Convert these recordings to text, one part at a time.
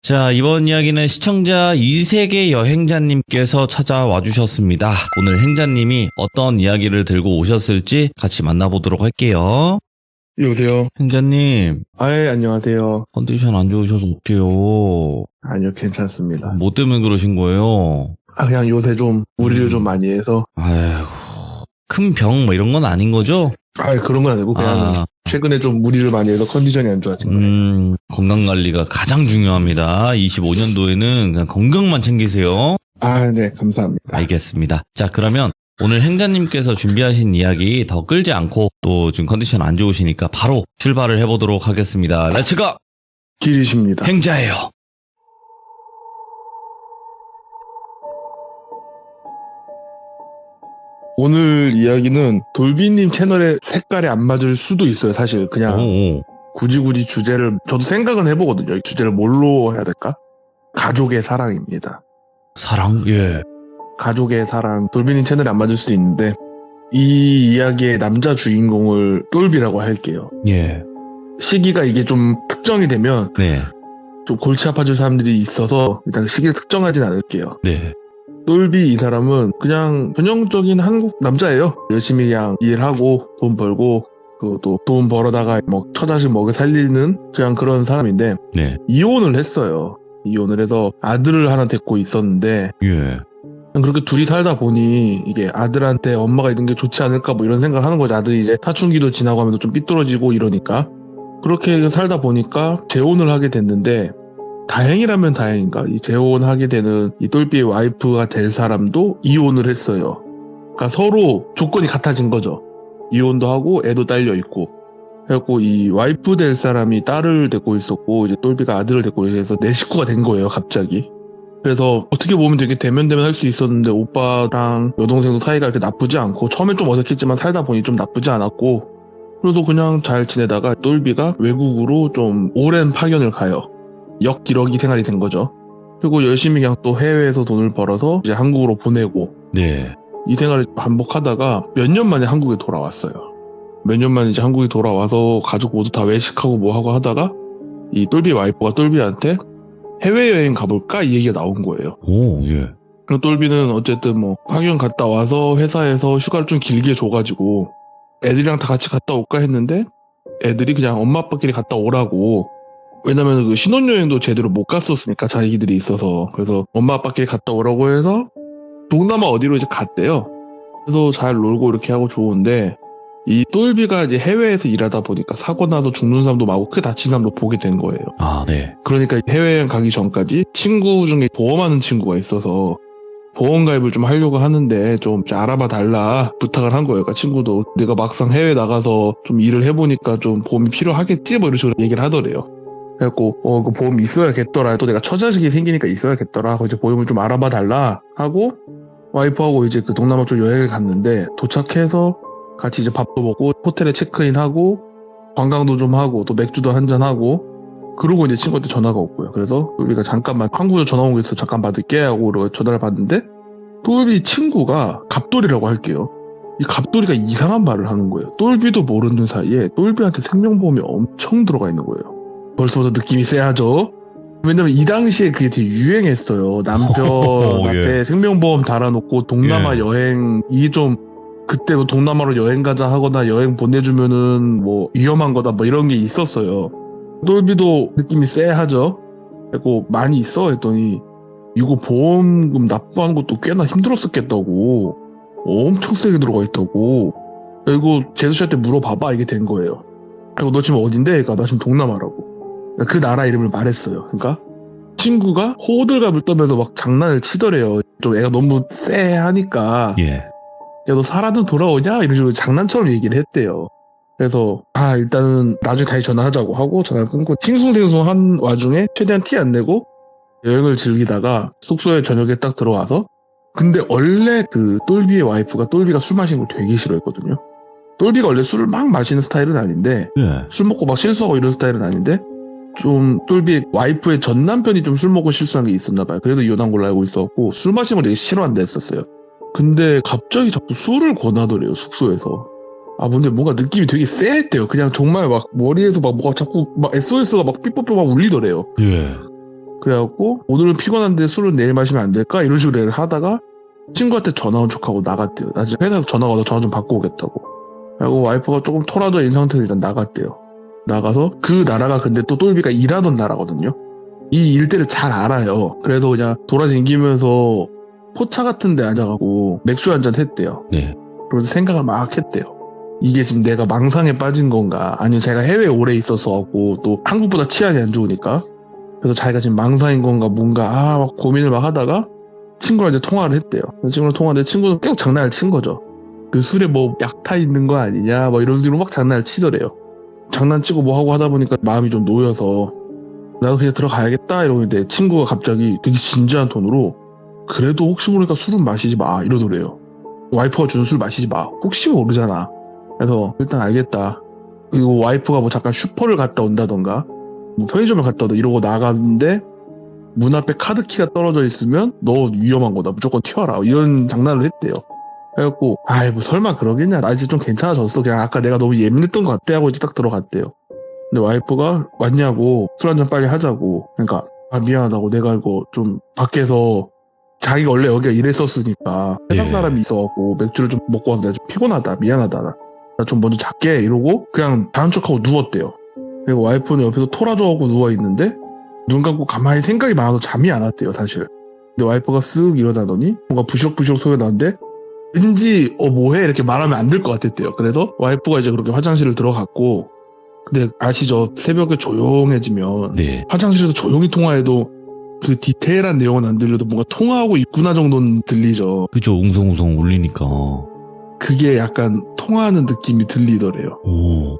자, 이번 이야기는 시청자 이세계 여행자님께서 찾아와 주셨습니다. 오늘 행자님이 어떤 이야기를 들고 오셨을지 같이 만나보도록 할게요. 여보세요? 행자님, 아예 안녕하세요. 컨디션 안 좋으셔서 어떡해요. 아니요, 괜찮습니다. 뭐 때문에 그러신 거예요? 그냥 요새 좀 무리를 좀 많이 해서. 아이고, 큰 병 뭐 이런 건 아닌 거죠? 그런 건 아니고 그냥 최근에 좀 무리를 많이 해서 컨디션이 안 좋아진 거예요. 건강관리가 가장 중요합니다. 25년도에는 그냥 건강만 챙기세요. 네, 감사합니다. 알겠습니다. 자, 그러면 오늘 행자님께서 준비하신 이야기 더 끌지 않고 또 지금 컨디션 안 좋으시니까 바로 출발을 해보도록 하겠습니다. 렛츠고! 길이십니다. 행자예요. 오늘 이야기는 돌비님 채널의 색깔에 안 맞을 수도 있어요, 사실. 그냥 오. 굳이 주제를, 저도 생각은 해보거든요. 이 주제를 뭘로 해야 될까? 가족의 사랑입니다. 사랑? 예. 가족의 사랑, 돌비님 채널에 안 맞을 수도 있는데, 이 이야기의 남자 주인공을 똘비라고 할게요. 예. 시기가 이게 좀 특정이 되면 네. 좀 골치 아파질 사람들이 있어서 일단 시기를 특정하진 않을게요. 네. 똘비 이 사람은 그냥 전형적인 한국 남자예요. 열심히 그냥 일하고 돈 벌고 또 돈 벌어다가 뭐 처자식 먹여 살리는 그냥 그런 사람인데 네. 이혼을 했어요. 이혼을 해서 아들을 하나 데리고 있었는데 예. 그렇게 둘이 살다 보니 이게 아들한테 엄마가 있는 게 좋지 않을까 뭐 이런 생각을 하는 거죠. 아들이 이제 사춘기도 지나고 하면서 좀 삐뚤어지고 이러니까 그렇게 살다 보니까 재혼을 하게 됐는데 다행이라면 다행인가 이 재혼하게 되는 이 똘비의 와이프가 될 사람도 이혼을 했어요. 그러니까 서로 조건이 같아진 거죠. 이혼도 하고 애도 딸려 있고 그래갖고 이 와이프 될 사람이 딸을 데리고 있었고 이제 똘비가 아들을 데리고 있어서 내 식구가 된 거예요 갑자기. 그래서 어떻게 보면 되게 대면대면 할 수 있었는데 오빠랑 여동생도 사이가 이렇게 나쁘지 않고 처음엔 좀 어색했지만 살다 보니 좀 나쁘지 않았고 그래도 그냥 잘 지내다가 똘비가 외국으로 좀 오랜 파견을 가요. 역기러기 생활이 된 거죠. 그리고 열심히 그냥 또 해외에서 돈을 벌어서 이제 한국으로 보내고 네. 이 생활을 반복하다가 몇 년 만에 한국에 돌아왔어요. 몇 년 만에 이제 한국에 돌아와서 가족 모두 다 외식하고 뭐 하고 하다가 이 똘비 와이프가 똘비한테 해외여행 가볼까? 이 얘기가 나온 거예요. 오, 예. 그리고 똘비는 어쨌든 뭐 파견 갔다 와서 회사에서 휴가를 좀 길게 줘가지고 애들이랑 다 같이 갔다 올까 했는데 애들이 그냥 엄마 아빠끼리 갔다 오라고 왜냐면 그 신혼여행도 제대로 못 갔었으니까 자기들이 있어서 그래서 엄마 아빠끼리 갔다 오라고 해서 동남아 어디로 이제 갔대요. 그래서 잘 놀고 이렇게 하고 좋은데 이 똘비가 이제 해외에서 일하다 보니까 사고 나서 죽는 사람도 많고 크게 다친 사람도 보게 된 거예요. 네. 그러니까 해외여행 가기 전까지 친구 중에 보험하는 친구가 있어서 보험 가입을 좀 하려고 하는데 좀 알아봐 달라 부탁을 한 거예요. 그러니까 친구도 내가 막상 해외 나가서 좀 일을 해보니까 좀 보험이 필요하겠지 뭐 이런 식으로 얘기를 하더래요. 그래갖고 그 보험 있어야겠더라. 또 내가 처자식이 생기니까 있어야겠더라. 이제 보험을 좀 알아봐 달라 하고 와이프하고 이제 그 동남아 쪽 여행을 갔는데 도착해서 같이 이제 밥도 먹고 호텔에 체크인하고 관광도 좀 하고 또 맥주도 한잔하고 그러고 이제 친구한테 전화가 왔고요. 그래서 우리가 잠깐만 한국에서 전화 온 게 있어 잠깐 받을게 하고 전화를 받는데 똘비 친구가 갑돌이라고 할게요. 이 갑돌이가 이상한 말을 하는 거예요. 똘비도 모르는 사이에 똘비한테 생명보험이 엄청 들어가 있는 거예요. 벌써부터 느낌이 쎄하죠? 왜냐면 이 당시에 그게 되게 유행했어요. 남편한테 예. 생명보험 달아놓고 동남아 예. 여행 이게 좀 그때 뭐 동남아로 여행 가자 하거나 여행 보내주면은 뭐 위험한 거다 뭐 이런 게 있었어요. 똘비도 느낌이 쎄하죠? 그리고 많이 있어 했더니 이거 보험금 납부하는 것도 꽤나 힘들었었겠다고 엄청 세게 들어가 있다고 이거 제수씨한테 물어봐봐 이게 된 거예요. 그리고 너 지금 어딘데? 그러니까 나 지금 동남아라고 그 나라 이름을 말했어요. 그러니까 친구가 호들갑을 떨면서 막 장난을 치더래요. 좀 애가 너무 쎄하니까 예. 야, 너 살아도 돌아오냐? 이런 식으로 장난처럼 얘기를 했대요. 그래서 일단은 나중에 다시 전화하자고 하고 전화를 끊고 싱숭생숭한 와중에 최대한 티 안 내고 여행을 즐기다가 숙소에 저녁에 딱 들어와서 근데 원래 그 똘비의 와이프가 똘비가 술 마시는 걸 되게 싫어했거든요. 똘비가 원래 술을 막 마시는 스타일은 아닌데 예. 술 먹고 막 실수하고 이런 스타일은 아닌데 좀 똘비의 와이프의 전 남편이 좀 술 먹고 실수한 게 있었나 봐요. 그래서 이혼한 걸로 알고 있었고 술 마시는 걸 되게 싫어한다 했었어요. 근데 갑자기 자꾸 술을 권하더래요 숙소에서. 근데 뭔가 느낌이 되게 쎄했대요. 그냥 정말 막 머리에서 막 뭐가 자꾸 막 SOS가 막 삐뽀삐 막 울리더래요. 예. 그래갖고 오늘은 피곤한데 술은 내일 마시면 안 될까? 이런 식으로 얘기를 하다가 친구한테 전화 온 척하고 나갔대요. 나 지금 회사에서 전화가 와서 전화 좀 받고 오겠다고. 그리고 와이프가 조금 토라져 있는 상태에서 일단 나갔대요. 나가서 그 나라가 근데 또 똘비가 일하던 나라거든요. 이 일대를 잘 알아요. 그래서 그냥 돌아다니면서 포차 같은 데 앉아가고 맥주 한잔 했대요. 네. 그래서 생각을 막 했대요. 이게 지금 내가 망상에 빠진 건가? 아니면 자기가 해외에 오래 있어서 하고 또 한국보다 치안이 안 좋으니까 그래서 자기가 지금 망상인 건가 뭔가 막 고민을 막 하다가 친구랑 이제 통화를 했대요. 친구랑 통화하는데 친구는 계속 장난을 친 거죠. 그 술에 뭐 약타 있는 거 아니냐 뭐 이런 식으로 막 장난을 치더래요. 장난치고 뭐 하고 하다 보니까 마음이 좀 놓여서 나도 그냥 들어가야겠다 이러고 있는데 친구가 갑자기 되게 진지한 톤으로 그래도 혹시 모르니까 술은 마시지 마 이러더래요. 와이프가 주는 술 마시지 마. 혹시 모르잖아. 그래서 일단 알겠다. 그리고 와이프가 뭐 잠깐 슈퍼를 갔다 온다던가 뭐 편의점을 갔다 오다 이러고 나갔는데 문 앞에 카드키가 떨어져 있으면 너 위험한 거다. 무조건 튀어라. 이런 장난을 했대요. 그래갖고 아이 뭐 설마 그러겠냐. 나 이제 좀 괜찮아졌어. 그냥 아까 내가 너무 예민했던 것 같아 하고 이제 딱 들어갔대요. 근데 와이프가 왔냐고 술 한잔 빨리 하자고. 그러니까 미안하다고 내가 이거 좀 밖에서 자기가 원래 여기가 일했었으니까 회사 사람이 있어갖고 맥주를 좀 먹고 와서 내가 좀 피곤하다. 미안하다. 나 좀 먼저 잘게 이러고 그냥 다른 척하고 누웠대요. 그리고 와이프는 옆에서 토라져하고 누워있는데 눈 감고 가만히 생각이 많아서 잠이 안 왔대요 사실. 근데 와이프가 쓱 일어나더니 뭔가 부시럭부시럭 소리가 나는데 왠지 뭐해 이렇게 말하면 안 될 것 같았대요. 그래서 와이프가 이제 그렇게 화장실을 들어갔고 근데 아시죠? 새벽에 조용해지면 네. 화장실에서 조용히 통화해도 그 디테일한 내용은 안 들려도 뭔가 통화하고 있구나 정도는 들리죠. 그죠. 웅성웅성 울리니까. 그게 약간 통화하는 느낌이 들리더래요. 오.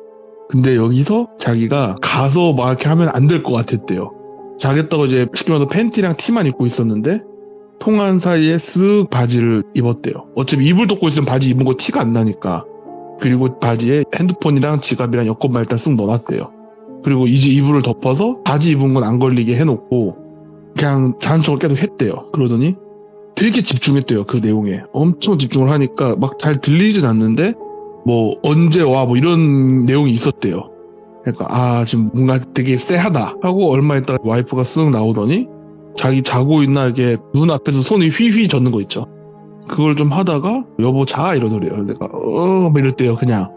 근데 여기서 자기가 가서 막 이렇게 하면 안 될 것 같았대요. 자겠다고 이제 쉽게 말해서 팬티랑 티만 입고 있었는데 통화한 사이에 쓱 바지를 입었대요. 어차피 이불 덮고 있으면 바지 입은 거 티가 안 나니까. 그리고 바지에 핸드폰이랑 지갑이랑 여권만 일단 쓱 넣어놨대요. 그리고 이제 이불을 덮어서 바지 입은 건 안 걸리게 해놓고 그냥 자는 척을 계속 했대요. 그러더니 되게 집중했대요. 그 내용에. 엄청 집중을 하니까 막 잘 들리진 않는데 뭐 언제 와 뭐 이런 내용이 있었대요. 그러니까 지금 뭔가 되게 쎄하다 하고 얼마 있다가 와이프가 쓱 나오더니 자기 자고 있나 이렇게 눈 앞에서 손이 휘휘 젓는 거 있죠. 그걸 좀 하다가 여보 자 이러더래요. 내가 막 이랬대요. 그냥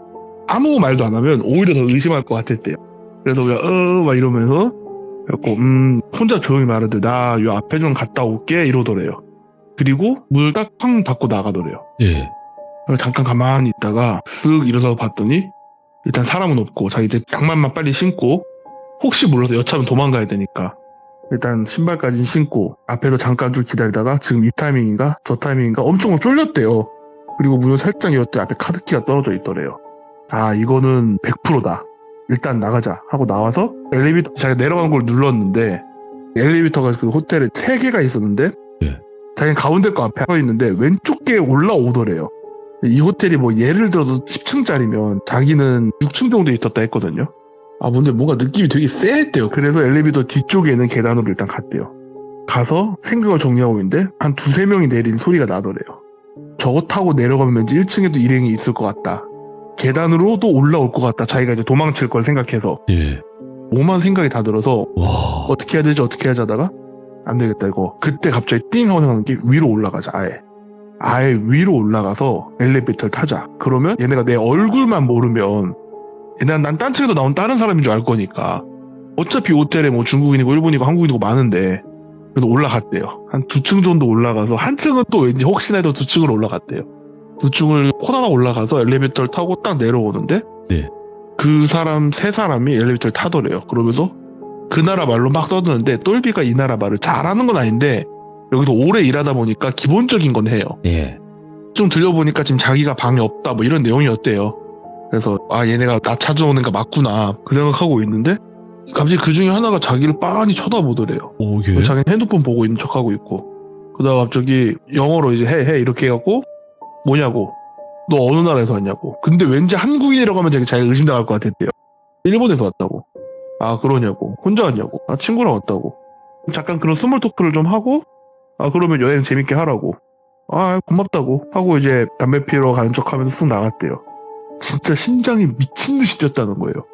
아무 말도 안 하면 오히려 더 의심할 것 같았대요. 그래서 그냥 막 이러면서 그래갖고 혼자 조용히 말하대. 나 요 앞에 좀 갔다 올게 이러더래요. 그리고 문을 딱 쾅 닫고 나가더래요. 예. 잠깐 가만히 있다가 쓱 일어서서 봤더니 일단 사람은 없고 자기 이제 양말만 빨리 신고 혹시 몰라서 여차하면 도망가야 되니까 일단 신발까지 신고 앞에서 잠깐 좀 기다리다가 지금 이 타이밍인가 저 타이밍인가 엄청 쫄렸대요. 그리고 문을 살짝 열었더니 앞에 카드키가 떨어져 있더래요. 이거는 100%다. 일단 나가자 하고 나와서 엘리베이터 자기가 내려가는 걸 눌렀는데 엘리베이터가 그 호텔에 3개가 있었는데 자기는 가운데 거 앞에 서 있는데 왼쪽 게 올라오더래요. 이 호텔이 뭐 예를 들어서 10층짜리면 자기는 6층 정도 있었다 했거든요. 근데 뭔가 느낌이 되게 쎄했대요. 그래서 엘리베이터 뒤쪽에 있는 계단으로 일단 갔대요. 가서 생각을 정리하고 있는데 한 2-3명이 내린 소리가 나더래요. 저거 타고 내려가면 왠지 1층에도 일행이 있을 것 같다. 계단으로도 올라올 것 같다. 자기가 이제 도망칠 걸 생각해서. 예. 오만 생각이 다 들어서 와. 어떻게 해야 되지 어떻게 해야 하다가 안 되겠다 이거. 그때 갑자기 띵 하고 생각한 게 위로 올라가자 아예 위로 올라가서 엘리베이터를 타자. 그러면 얘네가 내 얼굴만 모르면 얘네가 난 딴 층에도 나온 다른 사람인 줄 알 거니까 어차피 호텔에 뭐 중국인이고 일본이고 한국인이고 많은데 그래서 올라갔대요. 한 2층 정도 올라가서 한 층은 또 왠지 혹시나 해도 2층으로 올라갔대요. 2층을 코다가 올라가서 엘리베이터를 타고 딱 내려오는데 네. 그 사람 3사람이 엘리베이터를 타더래요. 그러면서 그 나라 말로 막 떠드는데 똘비가 이 나라 말을 잘하는 건 아닌데 여기서 오래 일하다 보니까 기본적인 건 해요. 예. 좀 들려보니까 지금 자기가 방에 없다 뭐 이런 내용이었대요. 그래서 얘네가 나 찾아오는 거 맞구나 그 생각하고 있는데 갑자기 그 중에 하나가 자기를 빤히 쳐다보더래요. 오, 예. 자기는 핸드폰 보고 있는 척하고 있고 그러다가 갑자기 영어로 이제 해 이렇게 해갖고 뭐냐고 너 어느 나라에서 왔냐고. 근데 왠지 한국인이라고 하면 자기가 의심당할 것 같았대요. 일본에서 왔다고. 그러냐고. 혼자 왔냐고. 친구랑 왔다고. 잠깐 그런 스몰 토크를 좀 하고 그러면 여행 재밌게 하라고. 고맙다고 하고 이제 담배 피러 가는 척하면서 쓱 나갔대요. 진짜 심장이 미친 듯이 뛰었다는 거예요.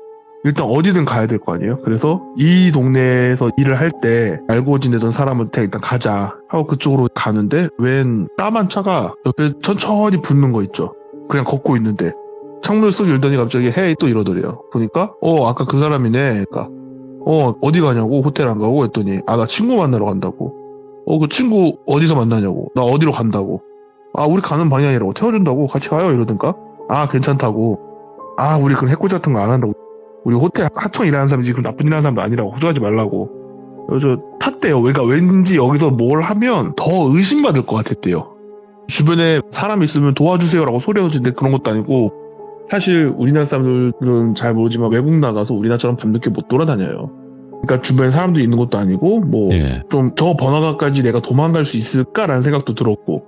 일단 어디든 가야 될 거 아니에요. 그래서 이 동네에서 일을 할 때 알고 지내던 사람한테 일단 가자 하고 그쪽으로 가는데 웬 까만 차가 옆에 천천히 붙는 거 있죠. 그냥 걷고 있는데 창문을 쓱 열더니 갑자기 헤이 또 이러더래요. 보니까 아까 그 사람이네. 그러니까 어디 가냐고 호텔 안 가고 했더니 나 친구 만나러 간다고. 그 친구 어디서 만나냐고. 나 어디로 간다고. 우리 가는 방향이라고. 태워준다고. 같이 가요 이러든가. 괜찮다고. 우리 그런 해코지 같은 거 안 한다고. 우리 호텔 하청 일하는 사람이지 그럼 나쁜 일 하는 사람도 아니라고. 걱정하지 말라고. 그래서 탔대요. 그러니까 왠지 여기서 뭘 하면 더 의심받을 것 같았대요. 주변에 사람이 있으면 도와주세요라고 소리해주는데 그런 것도 아니고 사실 우리나라 사람들은 잘 모르지만 외국 나가서 우리나라처럼 밤늦게 못 돌아다녀요. 그러니까 주변에 사람도 있는 것도 아니고 좀 저 번화가까지 내가 도망갈 수 있을까라는 생각도 들었고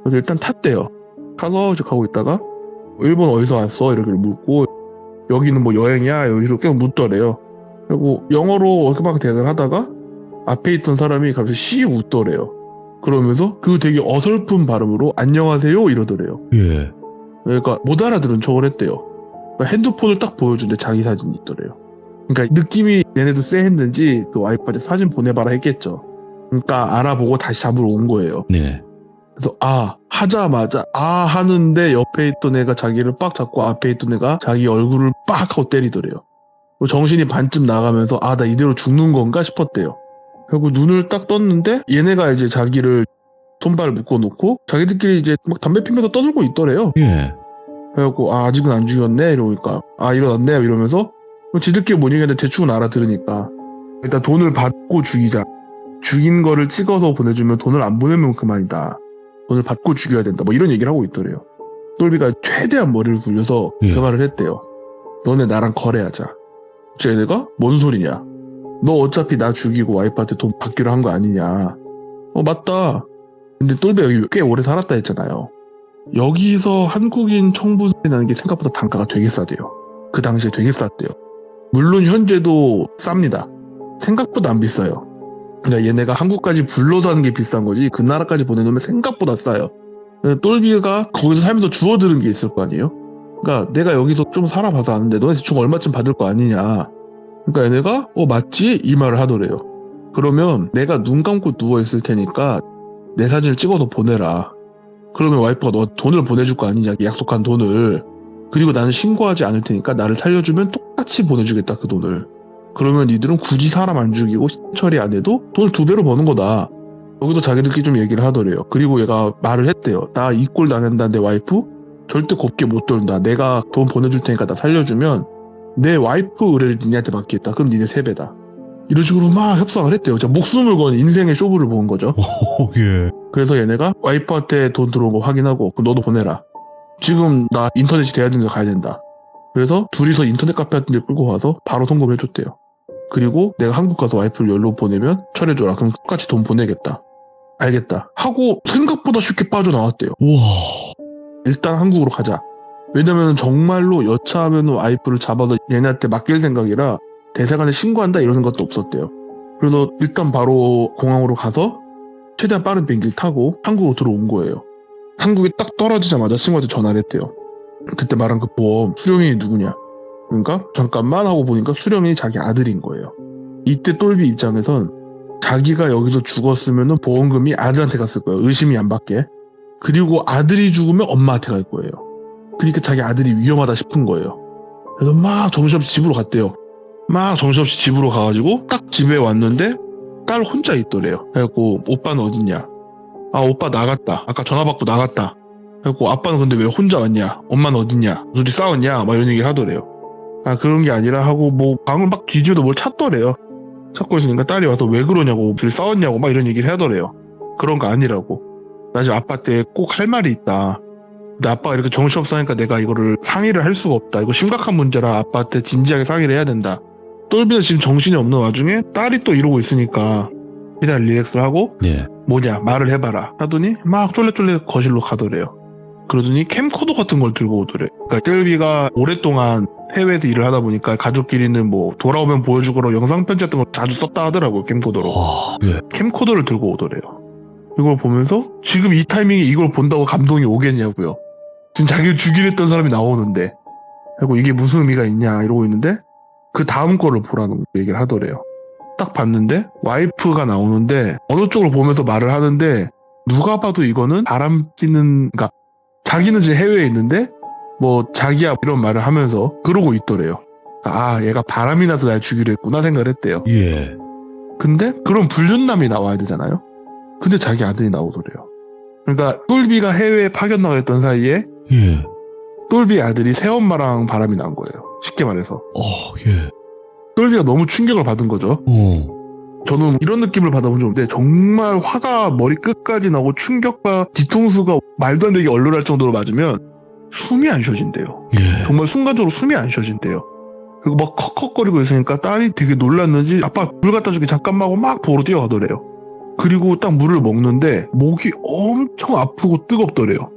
그래서 일단 탔대요. 가서 이제 가고 있다가 일본 어디서 왔어? 이렇게 묻고 여기는 뭐 여행이야? 이렇게 계속 묻더래요. 그리고 영어로 이렇게 막 대답을 하다가 앞에 있던 사람이 갑자기 씩 웃더래요. 그러면서 그 되게 어설픈 발음으로 안녕하세요 이러더래요. 예. 그러니까 못 알아들은 척을 했대요. 그러니까 핸드폰을 딱 보여주는데 자기 사진이 있더래요. 그러니까 느낌이 얘네도 쎄했는지 그 와이프한테 사진 보내봐라 했겠죠. 그러니까 알아보고 다시 잡으러 온 거예요. 네. 그래서 하자마자 하는데 옆에 있던 애가 자기를 빡 잡고 앞에 있던 애가 자기 얼굴을 빡 하고 때리더래요. 정신이 반쯤 나가면서 나 이대로 죽는 건가 싶었대요. 그리고 눈을 딱 떴는데 얘네가 이제 자기를 손발을 묶어놓고 자기들끼리 이제 막 담배 피면서 떠들고 있더래요. 예. 그래갖고 아직은 안 죽였네 이러니까 일어났네 이러면서 지들끼리 못 얘기하는데 대충은 알아들으니까 일단 돈을 받고 죽이자. 죽인 거를 찍어서 보내주면 돈을 안 보내면 그만이다. 돈을 받고 죽여야 된다. 뭐 이런 얘기를 하고 있더래요. 똘비가 최대한 머리를 굴려서 그 말을 했대요. 너네 나랑 거래하자. 쟤네가 뭔 소리냐. 너 어차피 나 죽이고 와이프한테 돈 받기로 한 거 아니냐. 맞다. 근데 똘비가 여기 꽤 오래 살았다 했잖아요. 여기서 한국인 청부세라는 게 생각보다 단가가 되게 싸대요. 그 당시에 되게 쌌대요. 물론 현재도 쌉니다. 생각보다 안 비싸요. 그러니까 얘네가 한국까지 불러서 하는 게 비싼 거지 그 나라까지 보내놓으면 생각보다 싸요. 똘비가 거기서 살면서 주워들은 게 있을 거 아니에요? 그러니까 내가 여기서 좀 살아봐서 아는데 너네 대충 얼마쯤 받을 거 아니냐. 그러니까 얘네가 맞지? 이 말을 하더래요. 그러면 내가 눈 감고 누워있을 테니까 내 사진을 찍어서 보내라. 그러면 와이프가 너 돈을 보내줄 거 아니냐 약속한 돈을. 그리고 나는 신고하지 않을 테니까 나를 살려주면 똑같이 보내주겠다 그 돈을. 그러면 니들은 굳이 사람 안 죽이고 처리 안 해도 돈을 2배로 버는 거다. 여기도 자기들끼리 좀 얘기를 하더래요. 그리고 얘가 말을 했대요. 나 이 꼴 당한다 내 와이프 절대 곱게 못 돌린다. 내가 돈 보내줄 테니까 나 살려주면 내 와이프 의뢰를 니네한테 맡기겠다. 그럼 니네 3배다. 이런 식으로 막 협상을 했대요. 진짜 목숨을 건 인생의 쇼부를 본 거죠. 예. 그래서 얘네가 와이프한테 돈 들어온 거 확인하고 그럼 너도 보내라. 지금 나 인터넷이 돼야 되는데 가야 된다. 그래서 둘이서 인터넷 카페 같은 데 끌고 와서 바로 송금을 해줬대요. 그리고 내가 한국 가서 와이프를 연락 보내면 처리해줘라. 그럼 똑같이 돈 보내겠다. 알겠다. 하고 생각보다 쉽게 빠져나왔대요. 우와. 일단 한국으로 가자. 왜냐면 정말로 여차하면 와이프를 잡아서 얘네한테 맡길 생각이라 대사관에 신고한다 이러는 것도 없었대요. 그래서 일단 바로 공항으로 가서 최대한 빠른 비행기를 타고 한국으로 들어온 거예요. 한국에 딱 떨어지자마자 친구한테 전화를 했대요. 그때 말한 그 보험 수령인이 누구냐. 그러니까 잠깐만 하고 보니까 수령인이 자기 아들인 거예요. 이때 똘비 입장에선 자기가 여기서 죽었으면 보험금이 아들한테 갔을 거예요. 의심이 안 받게. 그리고 아들이 죽으면 엄마한테 갈 거예요. 그러니까 자기 아들이 위험하다 싶은 거예요. 그래서 막 정신없이 집으로 갔대요. 막 정신없이 집으로 가가지고 딱 집에 왔는데 딸 혼자 있더래요. 그래갖고 오빠는 어딨냐. 오빠 나갔다. 아까 전화 받고 나갔다. 그래갖고 아빠는 근데 왜 혼자 왔냐. 엄마는 어딨냐. 둘이 싸웠냐. 막 이런 얘기를 하더래요. 그런 게 아니라 하고 뭐 방을 막 뒤지어도 뭘 찾더래요. 찾고 있으니까 딸이 와서 왜 그러냐고 둘이 싸웠냐고 막 이런 얘기를 하더래요. 그런 거 아니라고. 나 지금 아빠한테 꼭 할 말이 있다. 근데 아빠가 이렇게 정신없어 하니까 내가 이거를 상의를 할 수가 없다. 이거 심각한 문제라 아빠한테 진지하게 상의를 해야 된다. 똘비는 지금 정신이 없는 와중에 딸이 또 이러고 있으니까 그냥 릴렉스를 하고 뭐냐 말을 해봐라 하더니 막 쫄래쫄래 거실로 가더래요. 그러더니 캠코더 같은 걸 들고 오더래. 그러니까 똘비가 오랫동안 해외에서 일을 하다 보니까 가족끼리는 뭐 돌아오면 보여주거나 영상편지 같은 걸 자주 썼다 하더라고요. 캠코더로. 캠코더를 들고 오더래요. 이걸 보면서 지금 이 타이밍에 이걸 본다고 감동이 오겠냐고요. 지금 자기를 죽이랬던 사람이 나오는데 그리고 이게 무슨 의미가 있냐 이러고 있는데 그 다음 거를 보라는 얘기를 하더래요. 딱 봤는데 와이프가 나오는데 어느 쪽으로 보면서 말을 하는데 누가 봐도 이거는 바람 피는, 그러니까 자기는 지금 해외에 있는데 뭐 자기야 이런 말을 하면서 그러고 있더래요. 아, 얘가 바람이 나서 날 죽이려 했구나 생각을 했대요. 예. 근데 그런 불륜남이 나와야 되잖아요. 근데 자기 아들이 나오더래요. 그러니까 똘비가 해외에 파견 나가 있던 사이에 예. 똘비 아들이 새엄마랑 바람이 난 거예요. 쉽게 말해서. 예. 똘비가 너무 충격을 받은 거죠. 저는 이런 느낌을 받아본 적 없는데 정말 화가 머리 끝까지 나고 충격과 뒤통수가 말도 안 되게 얼얼할 정도로 맞으면 숨이 안 쉬어진대요. 예. 정말 순간적으로 숨이 안 쉬어진대요. 그리고 막 컥컥거리고 있으니까 딸이 되게 놀랐는지 아빠 물 갖다 주게 잠깐만 하고 막 보러 뛰어가더래요. 그리고 딱 물을 먹는데 목이 엄청 아프고 뜨겁더래요.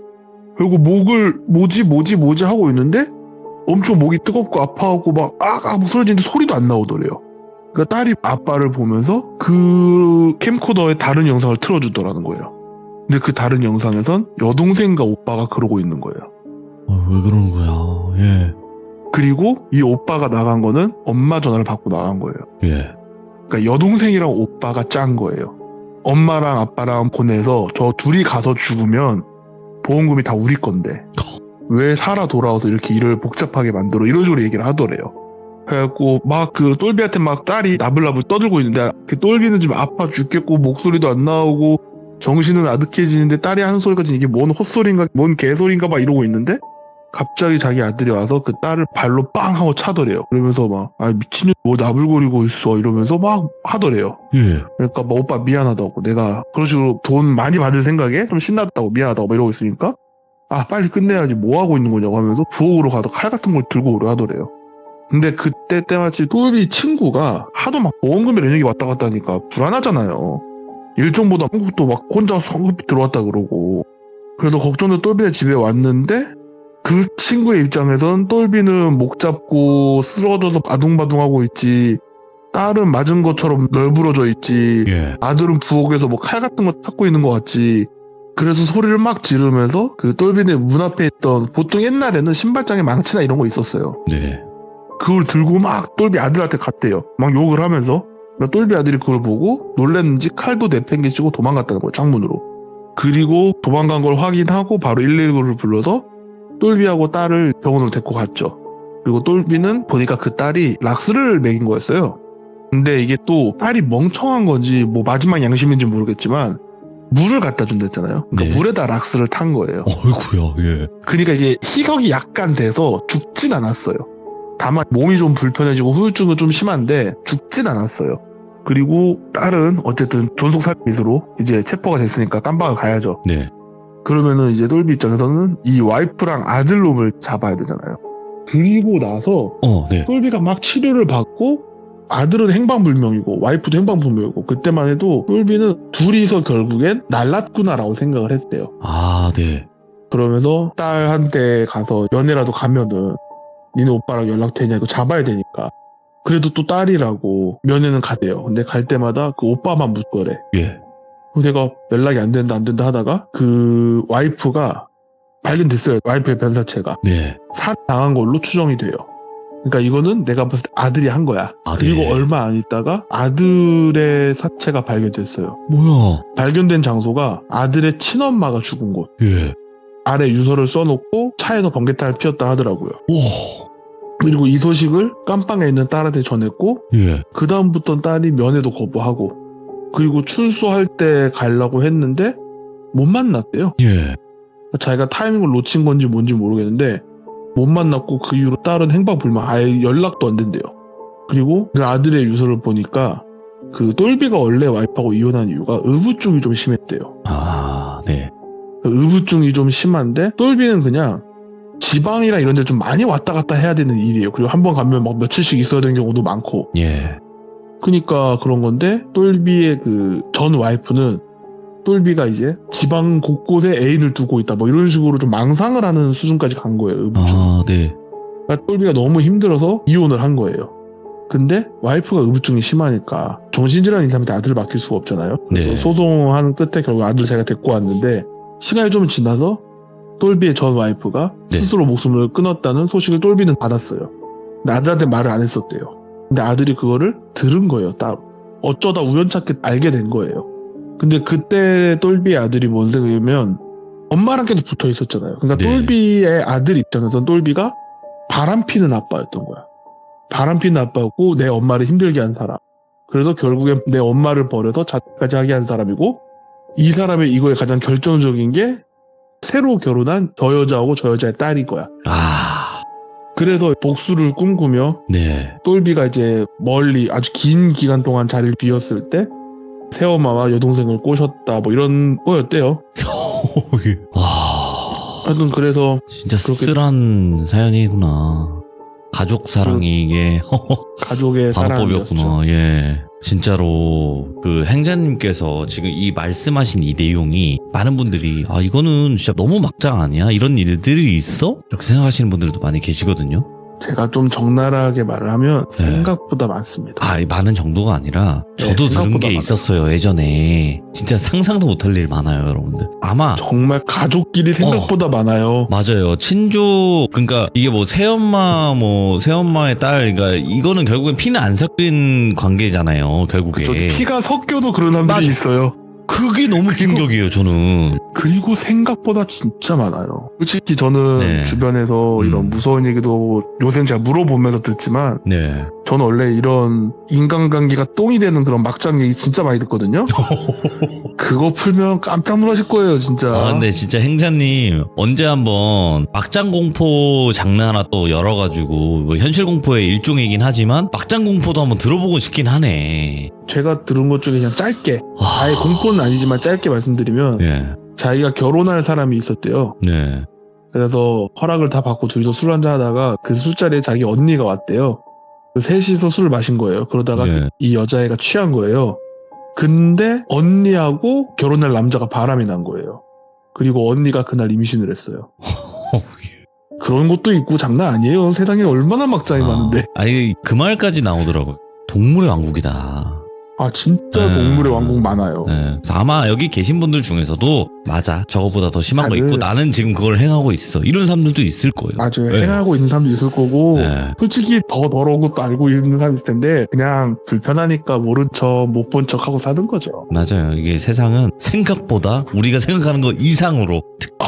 그리고 목을 뭐지 하고 있는데 엄청 목이 뜨겁고 아파하고 막 소리 지르는데 소리도 안 나오더래요. 그러니까 딸이 아빠를 보면서 그 캠코더에 다른 영상을 틀어주더라는 거예요. 근데 그 다른 영상에선 여동생과 오빠가 그러고 있는 거예요. 왜 그러는 거야? 예. 그리고 이 오빠가 나간 거는 엄마 전화를 받고 나간 거예요. 예. 그러니까 여동생이랑 오빠가 짠 거예요. 엄마랑 아빠랑 보내서 저 둘이 가서 죽으면 보험금이 다 우리 건데 왜 살아 돌아와서 이렇게 일을 복잡하게 만들어, 이런 식으로 얘기를 하더래요. 그래갖고 막 그 똘비한테 막 딸이 나불나불 떠들고 있는데 그 똘비는 지금 아파 죽겠고 목소리도 안 나오고 정신은 아득해지는데 딸이 하는 소리가 이게 뭔 헛소리인가 뭔 개소리인가 막 이러고 있는데 갑자기 자기 아들이 와서 그 딸을 발로 빵 하고 차더래요. 그러면서 막 미친년 뭐 나불거리고 있어 이러면서 막 하더래요. 예. 그러니까 뭐 오빠 미안하다고, 내가 그런 식으로 돈 많이 받을 생각에 좀 신났다고 미안하다고 막 이러고 있으니까 빨리 끝내야지 뭐 하고 있는 거냐고 하면서 부엌으로 가서 칼 같은 걸 들고 오려 하더래요. 근데 그때 때마침 똘비 친구가 하도 막 보험금이랑 이런 게 왔다 갔다 하니까 불안하잖아요. 일정보다 한국도 막 혼자 성급히 들어왔다 그러고. 그래서 걱정돼 똘비네 집에 왔는데 그 친구의 입장에선 똘비는 목 잡고 쓰러져서 바둥바둥하고 있지, 딸은 맞은 것처럼 널브러져 있지, 예. 아들은 부엌에서 뭐 칼 같은 거 찾고 있는 것 같지. 그래서 소리를 막 지르면서 그 똘비네 문 앞에 있던, 보통 옛날에는 신발장에 망치나 이런 거 있었어요. 네. 그걸 들고 막 똘비 아들한테 갔대요. 막 욕을 하면서. 그러니까 똘비 아들이 그걸 보고 놀랐는지 칼도 내팽개치고 도망갔다는 거예요, 창문으로. 그리고 도망간 걸 확인하고 바로 119를 불러서 똘비하고 딸을 병원으로 데리고 갔죠. 그리고 똘비는 보니까 그 딸이 락스를 먹인 거였어요. 근데 이게 또 딸이 멍청한 건지 뭐 마지막 양심인지 모르겠지만 물을 갖다 준댔잖아요. 그러니까 네. 물에다 락스를 탄 거예요. 어이구야, 예. 그러니까 이게 희석이 약간 돼서 죽진 않았어요. 다만 몸이 좀 불편해지고 후유증은 좀 심한데 죽진 않았어요. 그리고 딸은 어쨌든 존속살인미수로 이제 체포가 됐으니까 깜방을 가야죠. 네. 그러면은 이제 똘비 입장에서는 이 와이프랑 아들놈을 잡아야 되잖아요. 그리고 나서 네. 똘비가 막 치료를 받고 아들은 행방불명이고 와이프도 행방불명이고, 그때만 해도 똘비는 둘이서 결국엔 날랐구나라고 생각을 했대요. 네. 그러면서 딸한테 가서 연애라도 가면은 니네 오빠랑 연락되냐, 이거 잡아야 되니까. 그래도 또 딸이라고 면회는 가대요. 근데 갈 때마다 그 오빠만 묻더래. 예. 그래서 내가 연락이 안 된다 하다가 그 와이프가 발견됐어요. 와이프의 변사체가. 네. 살해당한 걸로 추정이 돼요. 그러니까 이거는 내가 봤을 때 아들이 한 거야. 그리고 네. 얼마 안 있다가 아들의 사체가 발견됐어요. 뭐야? 발견된 장소가 아들의 친엄마가 죽은 곳. 예. 아래 유서를 써놓고 차에서 번개탄을 피웠다 하더라고요. 오. 그리고 이 소식을 깜빵에 있는 딸한테 전했고, 예. 그 다음부터는 딸이 면회도 거부하고, 그리고 출소할 때 가려고 했는데 못 만났대요. 예. 자기가 타이밍을 놓친 건지 뭔지 모르겠는데 못 만났고, 그 이후로 딸은 행방불명, 아예 연락도 안 된대요. 그리고 그 아들의 유서를 보니까 그 똘비가 원래 와이프하고 이혼한 이유가 의부증이 좀 심했대요. 네. 의부증이 좀 심한데 똘비는 그냥 지방이나 이런 데 좀 많이 왔다 갔다 해야 되는 일이에요. 그리고 한 번 가면 막 며칠씩 있어야 되는 경우도 많고. 예. 그러니까 그런 건데, 똘비의 그 전 와이프는 똘비가 이제 지방 곳곳에 애인을 두고 있다, 뭐 이런 식으로 좀 망상을 하는 수준까지 간 거예요, 의부증. 네. 그러니까 똘비가 너무 힘들어서 이혼을 한 거예요. 근데 와이프가 의부증이 심하니까 정신질환 있는 사람한테 아들을 맡길 수가 없잖아요. 그래서 네. 소송하는 끝에 결국 아들을 제가 데리고 왔는데, 시간이 좀 지나서 똘비의 전 와이프가 네. 스스로 목숨을 끊었다는 소식을 똘비는 받았어요. 근데 아들한테 말을 안 했었대요. 근데 아들이 그거를 들은 거예요. 딱 어쩌다 우연찮게 알게 된 거예요. 근데 그때 똘비의 아들이 뭔 생각이냐면 엄마랑 계속 붙어 있었잖아요. 그러니까 네. 똘비의 아들 입장에서는 똘비가 바람피는 아빠였던 거야. 바람피는 아빠였고 내 엄마를 힘들게 한 사람. 그래서 결국엔 내 엄마를 버려서 자퇴까지 하게 한 사람이고, 이 사람의 이거에 가장 결정적인 게 새로 결혼한 저 여자하고 저 여자의 딸인 거야. 그래서 복수를 꿈꾸며 네. 똘비가 이제 멀리 아주 긴 기간 동안 자리를 비웠을 때 새엄마와 여동생을 꼬셨다 뭐 이런 거였대요. 와. 하여튼 그래서 진짜 그렇게- 씁쓸한 사연이구나. 가족 사랑이 이게 가족의 사랑이었죠. 방법이었구나. 예. 진짜로 그 행자님께서 지금 이 말씀하신 이 내용이 많은 분들이 이거는 진짜 너무 막장 아니야? 이런 일들이 있어? 이렇게 생각하시는 분들도 많이 계시거든요. 제가 좀 적나라하게 말을 하면 네. 생각보다 많습니다. 이 많은 정도가 아니라 저도 네, 들은 생각보다 게 많아요. 있었어요. 예전에. 진짜 상상도 못할 일 많아요, 여러분들. 아마 정말 가족끼리 생각보다 많아요. 맞아요. 친족, 그러니까 이게 뭐 새엄마의 딸, 그러니까 이거는 결국엔 피는 안 섞인 관계잖아요. 결국에. 그쵸? 피가 섞여도 그런 사람들이 맞아. 있어요. 그게 너무 충격이에요, 저는. 그리고 생각보다 진짜 많아요. 솔직히 저는 네. 주변에서 이런 무서운 얘기도 요새는 제가 물어보면서 듣지만 네. 저는 원래 이런 인간관계가 똥이 되는 그런 막장 얘기 진짜 많이 듣거든요. 그거 풀면 깜짝 놀라실 거예요, 진짜. 근데 진짜 행자님, 언제 한번 막장 공포 장르 하나 또 열어가지고, 뭐 현실 공포의 일종이긴 하지만, 막장 공포도 한번 들어보고 싶긴 하네. 제가 들은 것 중에 그냥 짧게, 와. 아예 공포는 아니지만 짧게 말씀드리면 예. 자기가 결혼할 사람이 있었대요. 네. 그래서 허락을 다 받고 둘이서 술 한잔 하다가 그 술자리에 자기 언니가 왔대요. 그 셋이서 술을 마신 거예요. 그러다가 네. 이 여자애가 취한 거예요. 근데 언니하고 결혼할 남자가 바람이 난 거예요. 그리고 언니가 그날 임신을 했어요. 그런 것도 있고 장난 아니에요. 세상에 얼마나 막장이 많은데. 아니, 그 말까지 나오더라고요. 동물의 왕국이다. 아 진짜 네. 동물의 왕국 많아요. 네. 그래서 아마 여기 계신 분들 중에서도 맞아, 저거보다 더 심한 거 다들- 있고 나는 지금 그걸 행하고 있어, 이런 사람들도 있을 거예요. 맞아요. 네. 행하고 있는 사람도 있을 거고 네. 솔직히 더 더러운 것도 알고 있는 사람이 있을 텐데 그냥 불편하니까 모른 척 못 본 척 하고 사는 거죠. 맞아요. 이게 세상은 생각보다 우리가 생각하는 것 이상으로, 특히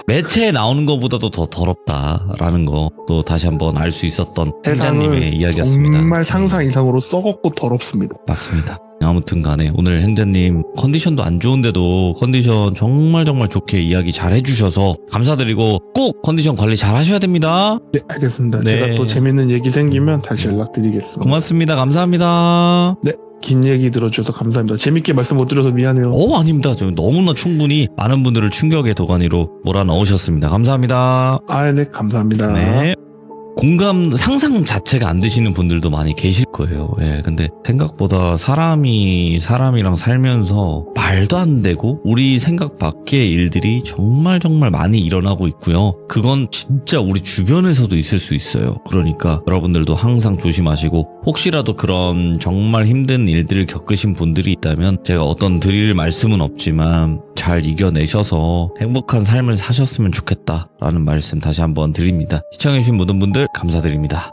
매체에 나오는 것보다도 더 더럽다라는 거 또 다시 한번 알 수 있었던 세상은 행자님의 이야기였습니다. 정말 상상 이상으로 썩었고 더럽습니다. 맞습니다. 아무튼 간에 오늘 행자님 컨디션도 안 좋은데도 컨디션 정말 좋게 이야기 잘 해주셔서 감사드리고, 꼭 컨디션 관리 잘 하셔야 됩니다. 네, 알겠습니다. 네. 제가 또 재밌는 얘기 생기면 다시 연락드리겠습니다. 고맙습니다. 감사합니다. 긴 얘기 들어주셔서 감사합니다. 재밌게 말씀 못 드려서 미안해요. 아닙니다. 저 너무나 충분히 많은 분들을 충격의 도가니로 몰아넣으셨습니다. 감사합니다. 네, 감사합니다. 네. 공감, 상상 자체가 안 되시는 분들도 많이 계실 거예요. 예, 근데 생각보다 사람이랑 살면서 말도 안 되고 우리 생각 밖의 일들이 정말 많이 일어나고 있고요. 그건 진짜 우리 주변에서도 있을 수 있어요. 그러니까 여러분들도 항상 조심하시고, 혹시라도 그런 정말 힘든 일들을 겪으신 분들이 있다면 제가 어떤 드릴 말씀은 없지만 잘 이겨내셔서 행복한 삶을 사셨으면 좋겠다라는 말씀 다시 한번 드립니다. 시청해주신 모든 분들 감사드립니다.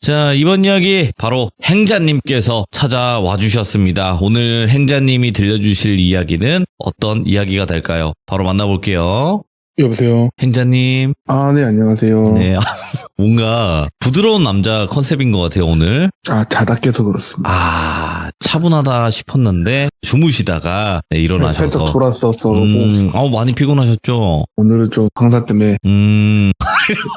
자, 이번 이야기 바로 행자님께서 찾아와 주셨습니다. 오늘 행자님이 들려주실 이야기는 어떤 이야기가 될까요? 바로 만나볼게요. 여보세요. 행자님. 네, 안녕하세요. 네. 뭔가 부드러운 남자 컨셉인 것 같아요, 오늘. 자다 깨서 그렇습니다. 차분하다 싶었는데 주무시다가 일어나셔서. 살짝 졸았었어. 많이 피곤하셨죠? 오늘은 좀 황사 때문에.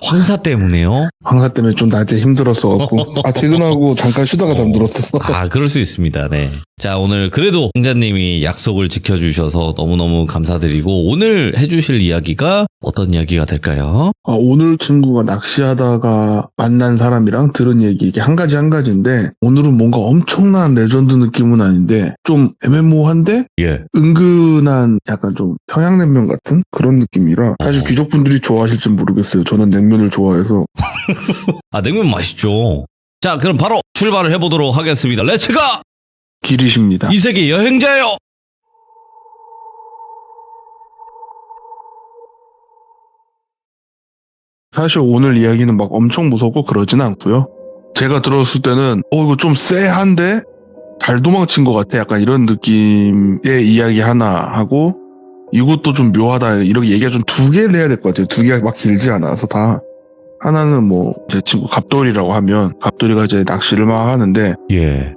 황사 때문에요? 황사 때문에 좀 낮에 힘들었어갖고. 퇴근하고 잠깐 쉬다가 잠들었어. 그럴 수 있습니다, 네. 자, 오늘 그래도 행자님이 약속을 지켜주셔서 너무너무 감사드리고, 오늘 해주실 이야기가 어떤 이야기가 될까요? 오늘 친구가 낚시하다가 만난 사람이랑 들은 얘기, 이게 한 가지인데, 오늘은 뭔가 엄청난 레전드 느낌은 아닌데, 좀 애매모호한데, 예. 은근한 약간 좀 평양냉면 같은 그런 느낌이라, 사실 귀족분들이 좋아하실지 모르겠어요. 저는 냉면을 좋아해서. 냉면 맛있죠. 자, 그럼 바로 출발을 해보도록 하겠습니다. 렛츠가! 길이십니다. 이 세계 여행자요! 사실 오늘 이야기는 막 엄청 무섭고 그러진 않고요. 제가 들었을 때는 이거 좀 쎄한데 잘 도망친 것 같아. 약간 이런 느낌의 이야기 하나 하고, 이것도 좀 묘하다. 이렇게 얘기가 좀 두 개를 해야 될 것 같아요. 두 개가 막 길지 않아서 다. 하나는 제 친구 갑돌이라고 하면, 갑돌이가 이제 낚시를 막 하는데, 예.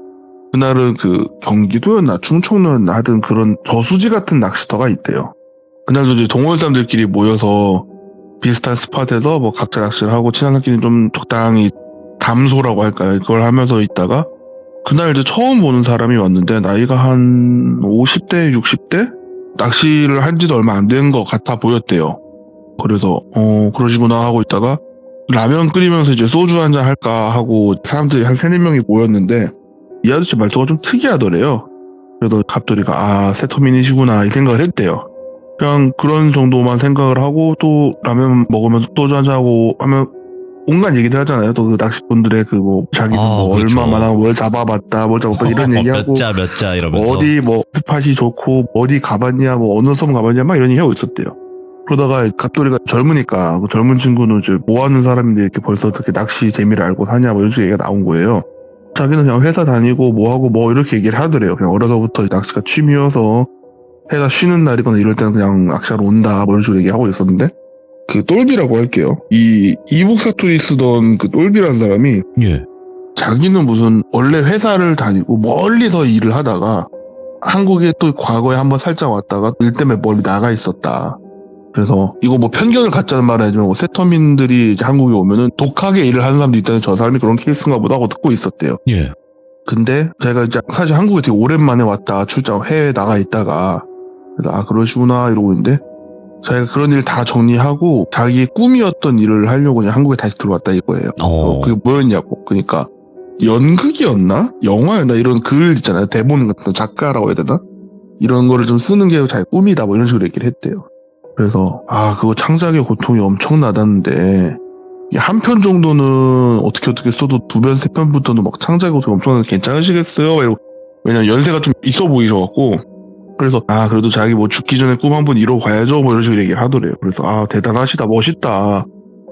그날은 경기도였나 충청도였나 하여튼 그런 저수지 같은 낚시터가 있대요. 그날도 이제 동호회 사람들끼리 모여서 비슷한 스팟에서 각자 낚시를 하고 친한 사람끼리 좀 적당히 담소라고 할까요? 그걸 하면서 있다가 그날 이제 처음 보는 사람이 왔는데 나이가 한 50대, 60대? 낚시를 한 지도 얼마 안 된 것 같아 보였대요. 그래서 그러시구나 하고 있다가 라면 끓이면서 이제 소주 한잔 할까 하고 사람들이 한 3, 4명이 모였는데 이 아저씨 말투가 좀 특이하더래요. 그래도 갑돌이가 세터민이시구나 이 생각을 했대요. 그냥 그런 정도만 생각을 하고 또 라면 먹으면서 소주 한잔하고 하면 온갖 얘기들 하잖아요. 또 그 낚시꾼들의 자기도 그렇죠. 얼마나 뭘 잡아봤다 이런 얘기하고 몇 자 이러면서 어디 스팟이 좋고 어디 가봤냐 어느 섬 가봤냐 막 이런 얘기 하고 있었대요. 그러다가 갑돌이가 젊으니까 젊은 친구는 이제 뭐 하는 사람인데 이렇게 벌써 어떻게 낚시 재미를 알고 사냐 이런 식의 얘기가 나온 거예요. 자기는 그냥 회사 다니고 뭐하고 이렇게 얘기를 하더래요. 그냥 어려서부터 낚시가 취미여서 회사 쉬는 날이거나 이럴 때는 그냥 낚시하러 온다 이런 식으로 얘기하고 있었는데, 똘비라고 할게요. 이 이북 사투리 쓰던 똘비라는 사람이 예. 자기는 무슨 원래 회사를 다니고 멀리서 일을 하다가 한국에 또 과거에 한번 살짝 왔다가 일 때문에 멀리 나가 있었다. 그래서 이거 편견을 갖자는 말은 아니지만 세터민들이 이제 한국에 오면은 독하게 일을 하는 사람도 있다는 저 사람이 그런 케이스인가 보다 하고 듣고 있었대요. 예. 근데 제가 이제 사실 한국에 되게 오랜만에 왔다 출장 해외에 나가 있다가 그래서 그러시구나 이러고 있는데 자기가 그런 일 다 정리하고 자기의 꿈이었던 일을 하려고 이제 한국에 다시 들어왔다 이거예요. 그게 뭐였냐고. 그러니까 연극이었나? 영화였나? 이런 글 있잖아요. 대본 같은 작가라고 해야 되나? 이런 거를 좀 쓰는 게 자기 꿈이다 이런 식으로 얘기를 했대요. 그래서 그거 창작의 고통이 엄청나다는데 한 편 정도는 어떻게 써도 2편, 3편부터는 창작의 고통이 엄청나는데 괜찮으시겠어요? 왜냐면 연세가 좀 있어 보이셔갖고 그래서 그래도 자기 죽기 전에 꿈 한번 이뤄봐야죠 이런 식으로 얘기를 하더래요. 그래서 대단하시다 멋있다.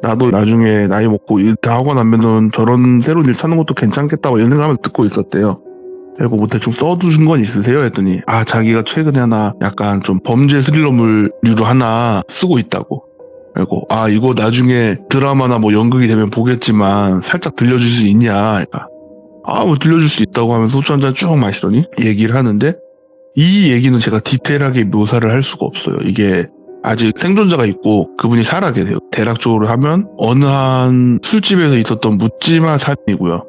나도 나중에 나이 먹고 일 다 하고 나면은 저런 새로운 일 찾는 것도 괜찮겠다 이런 생각하면서 듣고 있었대요. 그리고 대충 써두신 건 있으세요? 했더니 자기가 최근에 하나 약간 좀 범죄 스릴러물류로 하나 쓰고 있다고. 그리고 이거 나중에 드라마나 연극이 되면 보겠지만 살짝 들려줄 수 있냐? 그러니까 들려줄 수 있다고 하면서 소주 한잔 쭉 마시더니 얘기를 하는데, 이 얘기는 제가 디테일하게 묘사를 할 수가 없어요. 이게 아직 생존자가 있고 그분이 살아 계세요. 대략적으로 하면 어느 한 술집에서 있었던 묻지마 살인이고요.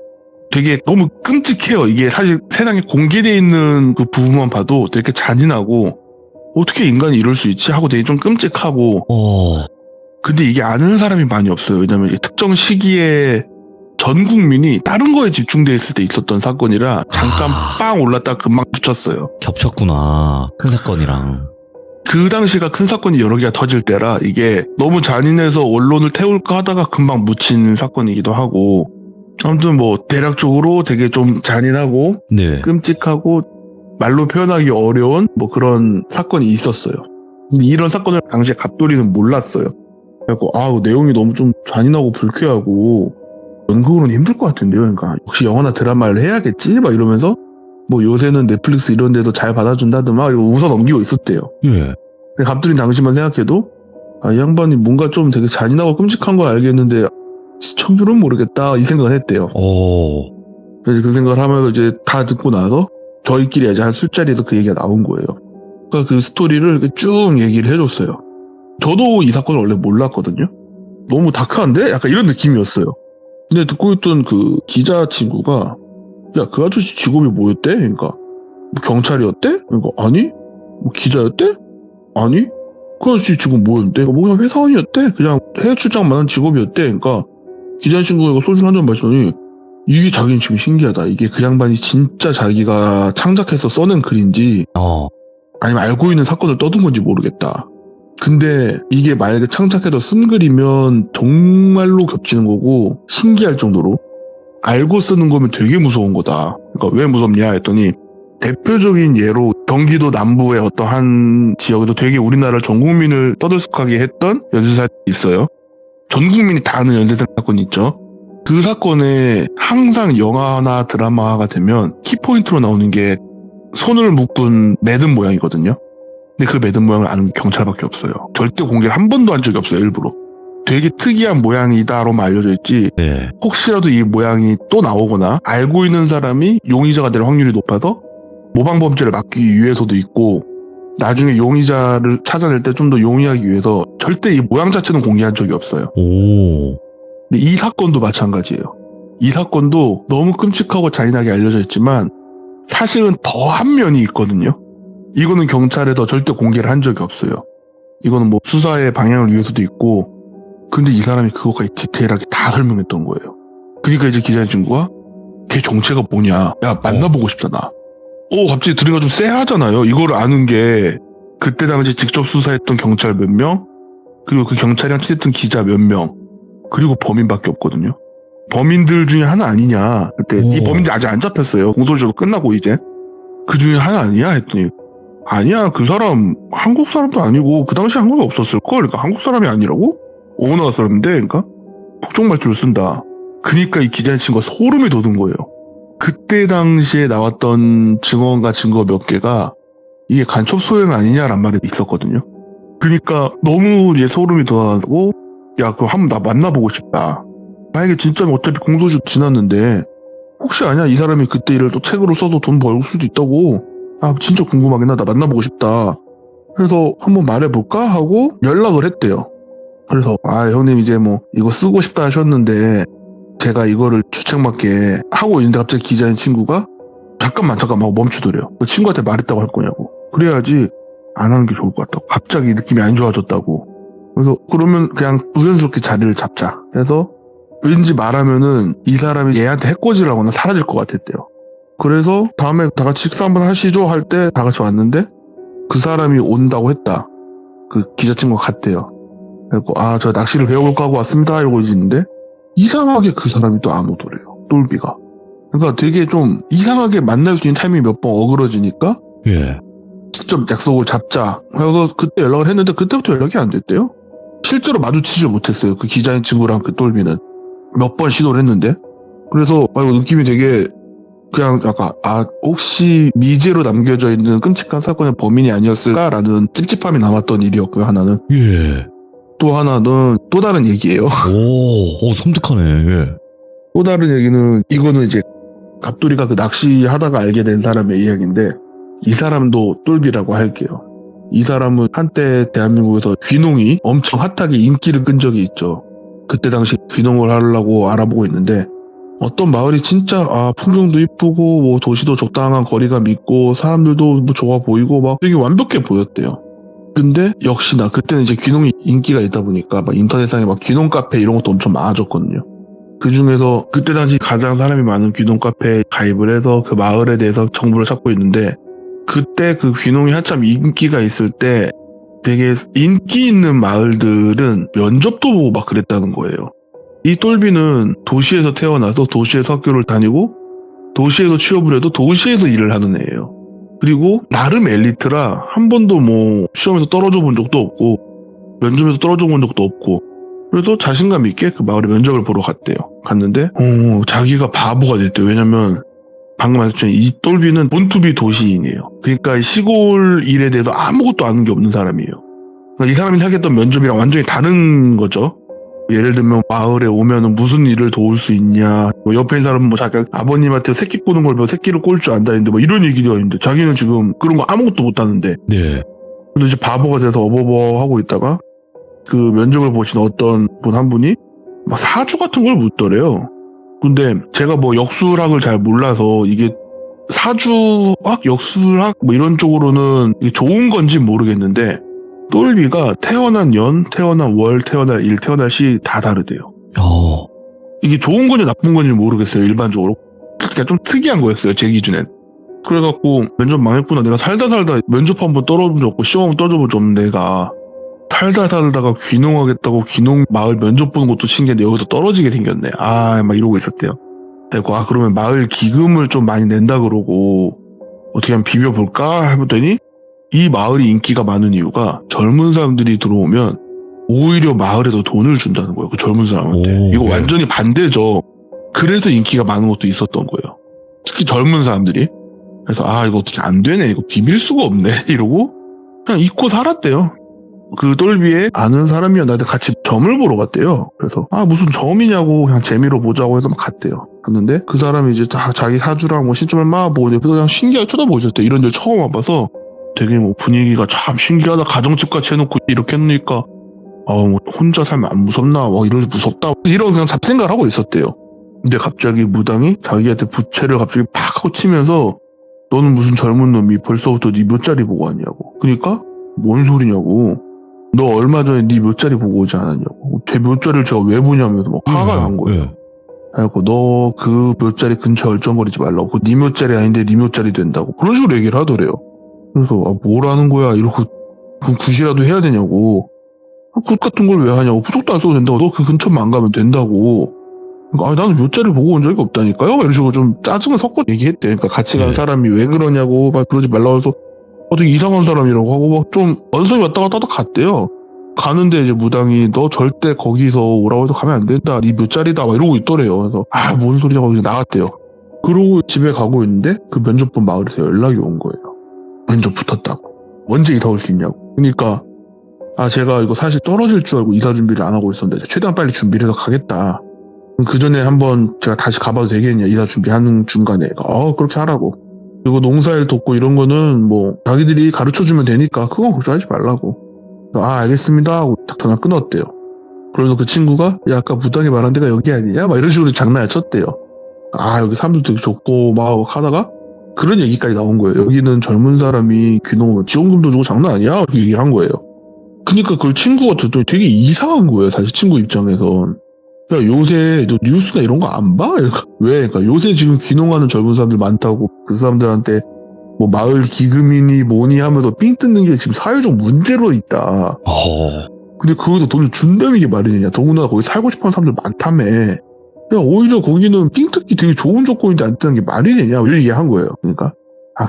되게 너무 끔찍해요. 이게 사실 세상에 공개되어 있는 그 부분만 봐도 되게 잔인하고 어떻게 인간이 이럴 수 있지 하고 되게 좀 끔찍하고. 근데 이게 아는 사람이 많이 없어요. 왜냐면 이게 특정 시기에 전 국민이 다른 거에 집중되어 있을 때 있었던 사건이라 잠깐 빵 올랐다 금방 붙였어요. 겹쳤구나. 큰 사건이랑. 그 당시가 큰 사건이 여러 개가 터질 때라 이게 너무 잔인해서 언론을 태울까 하다가 금방 묻힌 사건이기도 하고, 아무튼 대략적으로 되게 좀 잔인하고 네. 끔찍하고 말로 표현하기 어려운 그런 사건이 있었어요. 근데 이런 사건을 당시에 갑돌이는 몰랐어요. 그래갖고 내용이 너무 좀 잔인하고 불쾌하고 연극으로는 힘들 것 같은데요. 그러니까 혹시 영화나 드라마를 해야겠지? 이러면서 요새는 넷플릭스 이런 데도 잘 받아준다더만 이러고 웃어 넘기고 있었대요. 예. 근데 갑돌이 당시만 생각해도 이 양반이 뭔가 좀 되게 잔인하고 끔찍한 거 알겠는데 시청률은 모르겠다 이 생각을 했대요. 그래서 그 생각을 하면서 이제 다 듣고 나서 저희끼리 이제 한 술자리에서 그 얘기가 나온 거예요. 그러니까 그 스토리를 이렇게 쭉 얘기를 해줬어요. 저도 이 사건을 원래 몰랐거든요. 너무 다크한데? 약간 이런 느낌이었어요. 근데 듣고 있던 그 기자 친구가 야, 그 아저씨 직업이 뭐였대? 그러니까 뭐 경찰이었대? 그러니까 아니? 뭐 기자였대? 아니? 그 아저씨 지금 뭐였대? 뭐 그냥 회사원이었대? 그냥 해외 출장만 한 직업이었대? 그러니까 기자 친구가 소주 한 잔 마시더니 이게 자기는 지금 신기하다. 이게 그 양반이 진짜 자기가 창작해서 써낸 글인지 아니면 알고 있는 사건을 떠든 건지 모르겠다. 근데 이게 만약에 창작해서 쓴 글이면 정말로 겹치는 거고 신기할 정도로 알고 쓰는 거면 되게 무서운 거다. 그러니까 왜 무섭냐 했더니 대표적인 예로 경기도 남부의 어떤 한 지역에도 되게 우리나라를 전 국민을 떠들썩하게 했던 연쇄살인이 있어요. 전 국민이 다 아는 연쇄살인 사건이 있죠. 그 사건에 항상 영화나 드라마가 되면 키포인트로 나오는 게 손을 묶은 매듭 모양이거든요. 근데 그 매듭 모양을 아는 경찰밖에 없어요. 절대 공개를 한 번도 한 적이 없어요. 일부러. 되게 특이한 모양이다로만 알려져 있지 혹시라도 이 모양이 또 나오거나 알고 있는 사람이 용의자가 될 확률이 높아서 모방범죄를 막기 위해서도 있고 나중에 용의자를 찾아낼 때 좀 더 용이하기 위해서 절대 이 모양 자체는 공개한 적이 없어요. 근데 이 사건도 마찬가지예요. 이 사건도 너무 끔찍하고 잔인하게 알려져 있지만 사실은 더한 면이 있거든요. 이거는 경찰에서 절대 공개를 한 적이 없어요. 이거는 뭐 수사의 방향을 위해서도 있고 근데 이 사람이 그것까지 디테일하게 다 설명했던 거예요. 그러니까 이제 기자 친구가 걔 정체가 뭐냐. 야 만나보고 싶다 나. 갑자기 들으니까 좀 쎄하잖아요. 이거를 아는 게 그때 당시 직접 수사했던 경찰 몇 명 그리고 그 경찰이랑 친했던 기자 몇 명 그리고 범인밖에 없거든요. 범인들 중에 하나 아니냐. 그때 이 범인들 아직 안 잡혔어요. 공소시효도 끝나고 이제. 그 중에 하나 아니야? 했더니 아니야. 그 사람 한국 사람도 아니고 그 당시 한국에 없었을걸. 그러니까 한국 사람이 아니라고? 오너가 사람인데 그러니까 북쪽 말투를 쓴다. 그러니까 이 기자 친구가 소름이 돋은 거예요. 그때 당시에 나왔던 증언과 증거 몇 개가 이게 간첩 소행 아니냐란 말이 있었거든요. 그러니까 너무 이제 소름이 돋아가지고 야 그럼 한번 나 만나보고 싶다. 만약에 진짜 어차피 공소시효 지났는데 혹시 아냐 이 사람이 그때 일을 또 책으로 써서 돈 벌 수도 있다고. 진짜 궁금하긴 하다. 만나보고 싶다. 그래서 한번 말해볼까 하고 연락을 했대요. 그래서 형님 이제 뭐 이거 쓰고 싶다 하셨는데 제가 이거를 주책맞게 하고 있는데 갑자기 기자인 친구가 잠깐만 하고 멈추더래요. 친구한테 말했다고 할 거냐고. 그래야지 안 하는 게 좋을 것 같다고. 갑자기 느낌이 안 좋아졌다고. 그래서 그러면 그냥 우연스럽게 자리를 잡자 해서 왠지 말하면은 이 사람이 얘한테 해코지를 하거나 사라질 것 같았대요. 그래서 다음에 다 같이 식사 한번 하시죠 할 때 다 같이 왔는데 그 사람이 온다고 했다. 그 기자 친구가 갔대요. 그래서 저 낚시를 배워볼까 하고 왔습니다 이러고 있는데 이상하게 그 사람이 또 안 오더래요. 똘비가. 그러니까 되게 좀 이상하게 만날 수 있는 타이밍이 몇 번 어그러지니까 직접 약속을 잡자. 그래서 그때 연락을 했는데 그때부터 연락이 안 됐대요. 실제로 마주치질 못했어요. 그 기자인 친구랑 그 똘비는. 몇 번 시도를 했는데. 그래서 이거 느낌이 되게 그냥 약간 혹시 미제로 남겨져 있는 끔찍한 사건의 범인이 아니었을까라는 찝찝함이 남았던 일이었고요. 하나는. 또 하나는 또 다른 얘기예요. 섬뜩하네. 또 다른 얘기는 이거는 이제 갑돌이가 그 낚시하다가 알게 된 사람의 이야기인데 이 사람도 똘비라고 할게요. 이 사람은 한때 대한민국에서 귀농이 엄청 핫하게 인기를 끈 적이 있죠. 그때 당시 귀농을 하려고 알아보고 있는데 어떤 마을이 진짜 풍경도 이쁘고 뭐 도시도 적당한 거리감 있고 사람들도 뭐 좋아 보이고 막 되게 완벽해 보였대요. 근데 역시나 그때는 이제 귀농이 인기가 있다 보니까 막 인터넷상에 막 귀농 카페 이런 것도 엄청 많아졌거든요. 그 중에서 그때 당시 가장 사람이 많은 귀농 카페에 가입을 해서 그 마을에 대해서 정보를 찾고 있는데 그때 그 귀농이 한참 인기가 있을 때 되게 인기 있는 마을들은 면접도 보고 막 그랬다는 거예요. 이 똘비는 도시에서 태어나서 도시에서 학교를 다니고 도시에서 취업을 해도 도시에서 일을 하는 애예요. 그리고 나름 엘리트라 한 번도 뭐 시험에서 떨어져 본 적도 없고 면접에서 떨어져 본 적도 없고 그래서 자신감 있게 그 마을에 면접을 보러 갔대요. 갔는데 자기가 바보가 됐대요. 왜냐면 방금 말했지만 이 똘비는 본투비 도시인이에요. 그러니까 시골 일에 대해서 아무것도 아는 게 없는 사람이에요. 그러니까 이 사람이 생각했던 면접이랑 완전히 다른 거죠. 예를 들면 마을에 오면은 무슨 일을 도울 수 있냐, 뭐 옆에 있는 사람은 뭐 자기 아버님한테 새끼 꼬는 걸 보고 새끼를 꼴 줄 안다는데 뭐 이런 얘기가 있는데 자기는 지금 그런 거 아무것도 못하는데 네. 근데 이제 바보가 돼서 어버버 하고 있다가 그 면접을 보신 어떤 분 한 분이 막 사주 같은 걸 묻더래요. 근데 제가 뭐 역술학을 잘 몰라서 이게 사주학, 역술학 뭐 이런 쪽으로는 이게 좋은 건지 모르겠는데 똘비가 태어난 년, 태어난 월, 태어날 일, 태어날 시 다 다르대요. 이게 좋은 건지 나쁜 건지 모르겠어요, 일반적으로. 그러니까 좀 특이한 거였어요, 제 기준엔. 그래갖고 면접 망했구나. 내가 살다 면접 한번 떨어본 적 없고 시험 한번 떨어본 적 없는 내가 살다가 귀농하겠다고 귀농 마을 면접 보는 것도 신기한데 여기서 떨어지게 생겼네. 막 이러고 있었대요. 그래서 그러면 마을 기금을 좀 많이 낸다 그러고 어떻게 하면 비벼볼까 해봤더니 이 마을이 인기가 많은 이유가 젊은 사람들이 들어오면 오히려 마을에 더 돈을 준다는 거예요. 그 젊은 사람한테. 이거 완전히 반대죠. 그래서 인기가 많은 것도 있었던 거예요. 특히 젊은 사람들이. 그래서 이거 어떻게 안 되네. 이거 비빌 수가 없네. 이러고 그냥 잊고 살았대요. 그 똘비에 아는 사람이 나한테 같이 점을 보러 갔대요. 그래서 무슨 점이냐고 그냥 재미로 보자고 해서 막 갔대요. 갔는데 그 사람이 이제 다 자기 사주랑 뭐 신점을 막 보고 그래서 그냥 신기하게 쳐다보고 있었대. 이런 데 처음 와봐서 되게 뭐 분위기가 참 신기하다. 가정집 같이 해놓고 이렇게 해놓으니까 뭐 혼자 살면 안 무섭나? 이런 무섭다. 이런 그냥 잡생각을 하고 있었대요. 근데 갑자기 무당이 자기한테 부채를 갑자기 팍 하고 치면서 너는 무슨 젊은 놈이 벌써부터 네 몇 자리 보고 왔냐고. 그러니까 뭔 소리냐고. 너 얼마 전에 네 몇 자리 보고 오지 않았냐고. 제 몇 자리를 제가 왜 보냐면서 막 화가 난 거예요. 그래갖고 너 그 몇 자리 근처에 얼쩡거리지 말라고. 네 몇 자리 아닌데 네 몇 자리 된다고. 그런 식으로 얘기를 하더래요. 그래서 뭐라는 거야 이러고 굿이라도 해야 되냐고. 굿 같은 걸 왜 하냐고. 부족도 안 써도 된다고. 너 그 근처만 안 가면 된다고. 그러니까 나는 몇 자리 보고 온 적이 없다니까요. 이런 식으로 좀 짜증을 섞어 얘기했대. 그러니까 같이 간 사람이 왜 그러냐고 막 그러지 말라고 해서 되게 이상한 사람이라고 하고 막 좀 언성이 왔다 갔다 갔대요. 가는데 이제 무당이 너 절대 거기서 오라고 해도 가면 안 된다. 네 몇 자리다 막 이러고 있더래요. 그래서 뭔 소리냐고 이제 나갔대요. 그러고 집에 가고 있는데 그 면접 본 마을에서 연락이 온 거예요. 면접 붙었다고. 언제 이사 올 수 있냐고. 그러니까 제가 이거 사실 떨어질 줄 알고 이사 준비를 안 하고 있었는데 최대한 빨리 준비를 해서 가겠다. 그 전에 한번 제가 다시 가봐도 되겠냐. 이사 준비하는 중간에. 그렇게 하라고. 그리고 농사일 돕고 이런 거는 뭐 자기들이 가르쳐주면 되니까 그건 걱정하지 말라고. 알겠습니다 하고 딱 전화 끊었대요. 그러면서 그 친구가 아까 무당이 말한 데가 여기 아니냐? 막 이런 식으로 장난을 쳤대요. 여기 사람들도 되게 좋고 막 하다가 그런 얘기까지 나온 거예요. 여기는 젊은 사람이 귀농 지원금도 주고 장난 아니야? 이렇게 얘기를 한 거예요. 그러니까 그걸 친구가 듣더니 되게 이상한 거예요. 사실 친구 입장에선. 야, 요새 너 뉴스나 이런 거 안 봐? 왜? 그러니까 요새 지금 귀농하는 젊은 사람들 많다고 그 사람들한테 뭐 마을 기금이니 뭐니 하면서 삥 뜯는 게 지금 사회적 문제로 있다. 근데 그것도 돈을 준다는 게 말이 되냐. 더군다나 거기 살고 싶어하는 사람들 많다며. 야, 오히려 거기는 삥 뜯기 되게 좋은 조건인데 안 뜨는 게 말이 되냐. 이런 얘기 한 거예요. 그러니까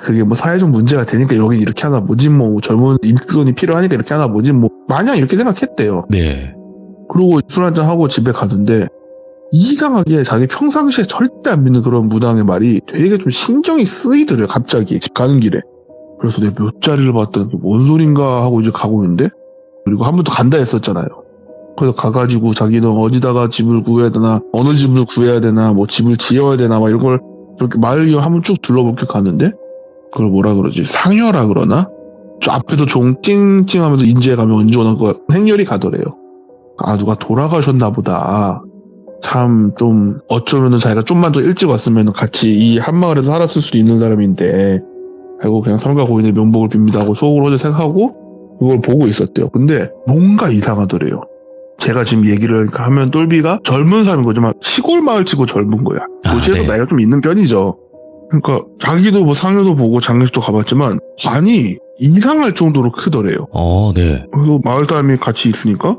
그게 뭐 사회적 문제가 되니까 여기 이렇게 하나 보지 뭐 젊은 인권이 필요하니까 이렇게 하나 보지 뭐 마냥 이렇게 생각했대요. 네. 그러고 술 한잔 하고 집에 가는데 이상하게 자기 평상시에 절대 안 믿는 그런 무당의 말이 되게 좀 신경이 쓰이더래요. 갑자기 집 가는 길에. 그래서 내가 몇 자리를 봤더니 뭔 소린가 하고 이제 가고 있는데 그리고 한 번 더 간다 했었잖아요. 그래서 가가지고 자기는 어디다가 집을 구해야 되나 어느 집을 구해야 되나 뭐 집을 지어야 되나 막 이런 걸 그렇게 마을 한번 쭉 둘러보게 가는데 그걸 뭐라 그러지 상여라 그러나 저 앞에서 종 찡찡하면서 인제에 가면 언제 오나 그 행렬이 가더래요. 누가 돌아가셨나 보다. 참 좀 어쩌면은 자기가 좀만 더 일찍 왔으면 같이 이 한마을에서 살았을 수도 있는 사람인데 아이고 그냥 삼가 고인의 명복을 빕니다 하고 속으로 어제 생각하고 그걸 보고 있었대요. 근데 뭔가 이상하더래요. 제가 지금 얘기를 하면 똘비가 젊은 사람인 거지만 시골 마을치고 젊은 거야. 도시에도 네. 나이가 좀 있는 편이죠. 그러니까 자기도 뭐 상여도 보고 장례식도 가봤지만 관이 이상할 정도로 크더래요. 네. 그래서 마을 사람이 같이 있으니까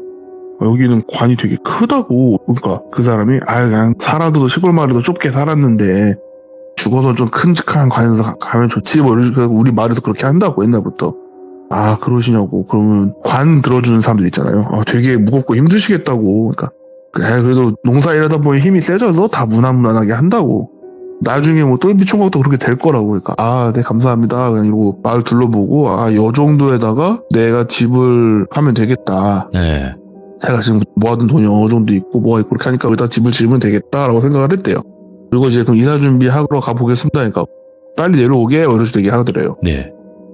여기는 관이 되게 크다고. 그러니까 그 사람이 그냥 살아도 시골 마을에서 좁게 살았는데 죽어서 좀 큼직한 관에서 가면 좋지 뭐 이러고 우리 마을에서 그렇게 한다고 옛날부터. 그러시냐고. 그러면 관 들어주는 사람들 있잖아요. 되게 무겁고 힘드시겠다고. 그러니까 그래 그래도 농사 일하다 보니 힘이 세져서 다 무난무난하게 한다고. 나중에 뭐 똘비 총각도 그렇게 될 거라고. 그러니까 네 감사합니다 그냥 이러고 마을 둘러보고 요 정도에다가 내가 집을 하면 되겠다. 네. 제가 지금 모아둔 돈이 어느 정도 있고 뭐가 있고 그렇게 하니까 여기다 집을 지으면 되겠다라고 생각을 했대요. 그리고 이제 그럼 이사 준비하러 가보겠습니다. 그러니까 빨리 내려오게 이렇게 얘기하더래요. 네.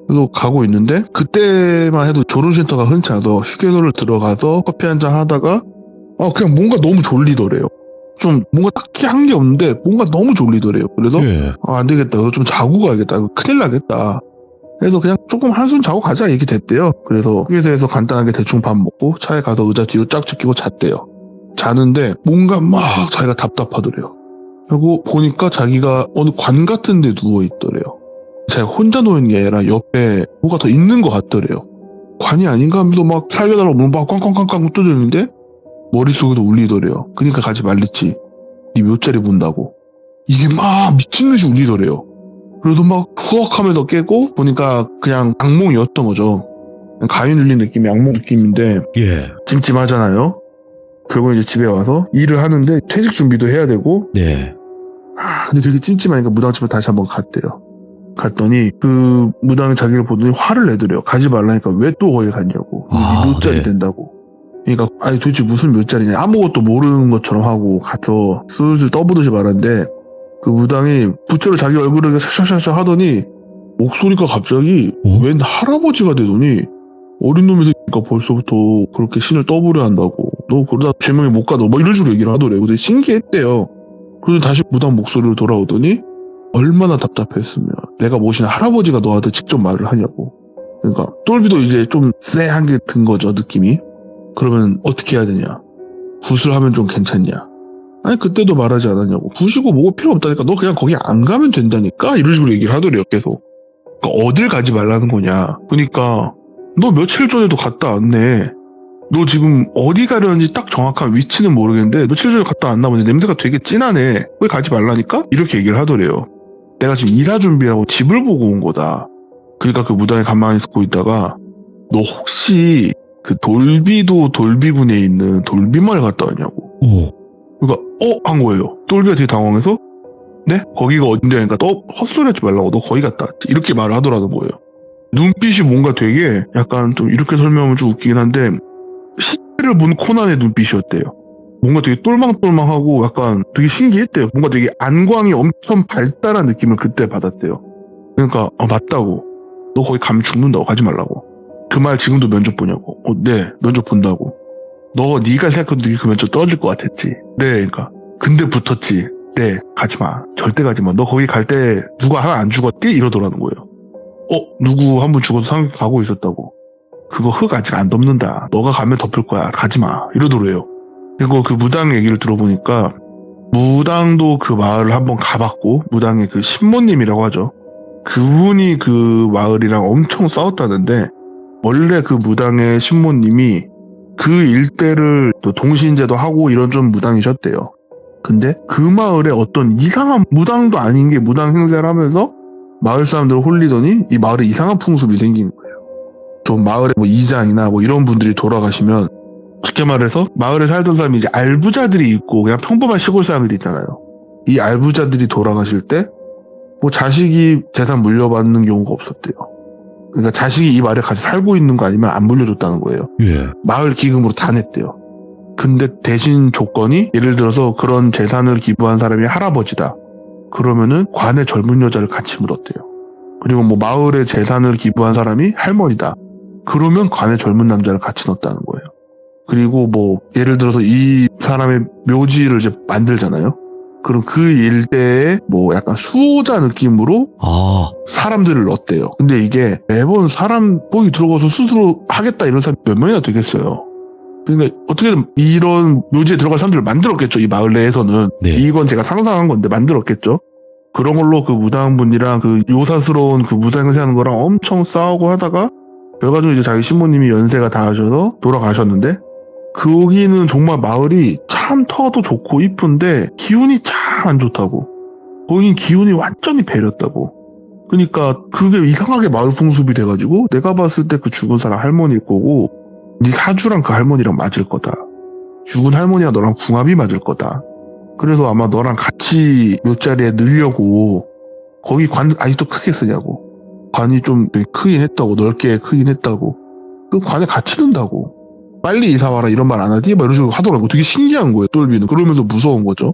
그래서 가고 있는데 그때만 해도 졸음쉼터가 흔치 않아서 휴게소를 들어가서 커피 한잔 하다가 그냥 뭔가 너무 졸리더래요. 좀 뭔가 딱히 한 게 없는데 뭔가 너무 졸리더래요. 그래서 예. 안 되겠다. 그래서 좀 자고 가야겠다. 이거 큰일 나겠다. 그래서 그냥 조금 한숨 자고 가자 이렇게 됐대요. 그래서 휴게소에서 간단하게 대충 밥 먹고 차에 가서 의자 뒤로 쫙 제끼고 잤대요. 자는데 뭔가 막 자기가 답답하더래요. 그리고 보니까 자기가 어느 관 같은 데 누워있더래요. 제가 혼자 누워있는 게 아니라 옆에 뭐가 더 있는 것 같더래요. 관이 아닌가 하면서 막 살려달라고 문 막 꽝꽝꽝꽝 두드리는데 머릿속에도 울리더래요. 그러니까 가지 말랬지. 네 묘자리 본다고. 이게 막 미친듯이 울리더래요. 그래도 막 후억하면서 깨고 보니까 그냥 악몽이었던 거죠. 가위 눌린 느낌이 악몽 느낌인데 예. 찜찜하잖아요. 결국 이제 집에 와서 일을 하는데 퇴직 준비도 해야 되고 네. 근데 되게 찜찜하니까 무당집에 다시 한번 갔대요. 갔더니 그 무당이 자기를 보더니 화를 내더래요. 가지 말라니까 왜 또 거기 갔냐고. 네 묘자리 네. 된다고. 그러니까 도대체 무슨 묘자리냐 아무것도 모르는 것처럼 하고 가서 슬슬 떠보듯이 말하는데 그 무당이 부채로 자기 얼굴을 샤샤샤 하더니 목소리가 갑자기 웬 할아버지가 되더니 어린 놈이 되니까 벌써부터 그렇게 신을 떠보려 한다고. 너 그러다 제명에 못 가도 뭐 이런 식으로 얘기를 하더래요. 근데 신기했대요. 그래서 다시 무당 목소리로 돌아오더니 얼마나 답답했으면 내가 모신 할아버지가 너한테 직접 말을 하냐고. 그러니까 똘비도 이제 좀 쎄한 게 든 거죠 느낌이. 그러면 어떻게 해야 되냐. 굿을 하면 좀 괜찮냐. 아니 그때도 말하지 않았냐고. 굿이고 뭐고 필요 없다니까. 너 그냥 거기 안 가면 된다니까. 이런 식으로 얘기를 하더래요 계속. 그러니까 어딜 가지 말라는 거냐. 그러니까 너 며칠 전에도 갔다 왔네. 너 지금 어디 가려는지 딱 정확한 위치는 모르겠는데 며칠 전에 갔다 왔나 보네. 냄새가 되게 진하네. 거기 가지 말라니까? 이렇게 얘기를 하더래요. 내가 지금 이사 준비하고 집을 보고 온 거다. 그러니까 그 무당이 가만히 있고 있다가 너 혹시 그 돌비도 돌비군에 있는 돌비마을 갔다 왔냐고. 그러니까 한 거예요. 똘비가 되게 당황해서 네? 거기가 어딘데? 그러니까 너 헛소리 하지 말라고. 너 거기 갔다 왔지. 이렇게 말을 하더라는 거예요. 눈빛이 뭔가 되게 약간 좀 이렇게 설명하면 좀 웃기긴 한데 시체를 본 코난의 눈빛이었대요. 뭔가 되게 똘망똘망하고 약간 되게 신기했대요. 뭔가 되게 안광이 엄청 발달한 느낌을 그때 받았대요. 그러니까 맞다고. 너 거기 가면 죽는다고. 가지 말라고. 그 말 지금도 면접 보냐고. 네. 면접 본다고. 네가 생각해도 그 면접 떨어질 것 같았지. 네. 그러니까 근데 붙었지. 네. 가지마. 절대 가지마. 너 거기 갈 때 누가 하나 안 죽었디? 이러더라는 거예요. 누구 한 분 죽어서 상륙 가고 있었다고. 그거 흙 아직 안 덮는다. 너가 가면 덮을 거야. 가지마. 이러더래요. 그리고 그 무당 얘기를 들어보니까 무당도 그 마을을 한번 가봤고 무당의 그 신모님이라고 하죠. 그분이 그 마을이랑 엄청 싸웠다는데 원래 그 무당의 신모님이 그 일대를 또 동신제도 하고 이런 좀 무당이셨대요. 근데 그 마을에 어떤 이상한 무당도 아닌 게 무당 행세를 하면서 마을 사람들을 홀리더니 이 마을에 이상한 풍습이 생긴 거예요. 좀 마을에 뭐 이장이나 뭐 이런 분들이 돌아가시면 쉽게 말해서 마을에 살던 사람이 이제 알부자들이 있고 그냥 평범한 시골 사람들이 있잖아요. 이 알부자들이 돌아가실 때 뭐 자식이 재산 물려받는 경우가 없었대요. 그러니까 자식이 이 마을에 같이 살고 있는 거 아니면 안 물려줬다는 거예요. 예. 마을 기금으로 다 냈대요. 근데 대신 조건이 예를 들어서 그런 재산을 기부한 사람이 할아버지다. 그러면은 관에 젊은 여자를 같이 물었대요. 그리고 뭐 마을에 재산을 기부한 사람이 할머니다. 그러면 관에 젊은 남자를 같이 넣었다는 거예요. 그리고 뭐 예를 들어서 이 사람의 묘지를 이제 만들잖아요. 그럼 그 일대에 뭐 약간 수호자 느낌으로 사람들을 넣었대요. 근데 이게 매번 사람 거기 들어가서 스스로 하겠다 이런 사람이 몇 명이나 되겠어요. 그러니까 어떻게든 이런 묘지에 들어갈 사람들을 만들었겠죠. 이 마을 내에서는. 네. 이건 제가 상상한 건데 만들었겠죠. 그런 걸로 그 무당분이랑 그 요사스러운 그 무당 행세하는 거랑 엄청 싸우고 하다가 결과적으로 이제 자기 신부님이 연세가 다 하셔서 돌아가셨는데 거기는 정말 마을이 참 터도 좋고 이쁜데 기운이 참 안 좋다고. 거긴 기운이 완전히 배렸다고. 그러니까 그게 이상하게 마을 풍습이 돼가지고 내가 봤을 때 그 죽은 사람 할머니일 거고 네 사주랑 그 할머니랑 맞을 거다. 죽은 할머니랑 너랑 궁합이 맞을 거다. 그래서 아마 너랑 같이 몇 자리에 넣으려고 거기 관 아직도 크게 쓰냐고. 관이 좀 되게 크긴 했다고. 넓게 크긴 했다고. 그 관에 같이 넣는다고. 빨리 이사 와라 이런 말 안 하지? 막 이런 식으로 하더라고. 되게 신기한 거예요, 똘비는. 그러면서 무서운 거죠.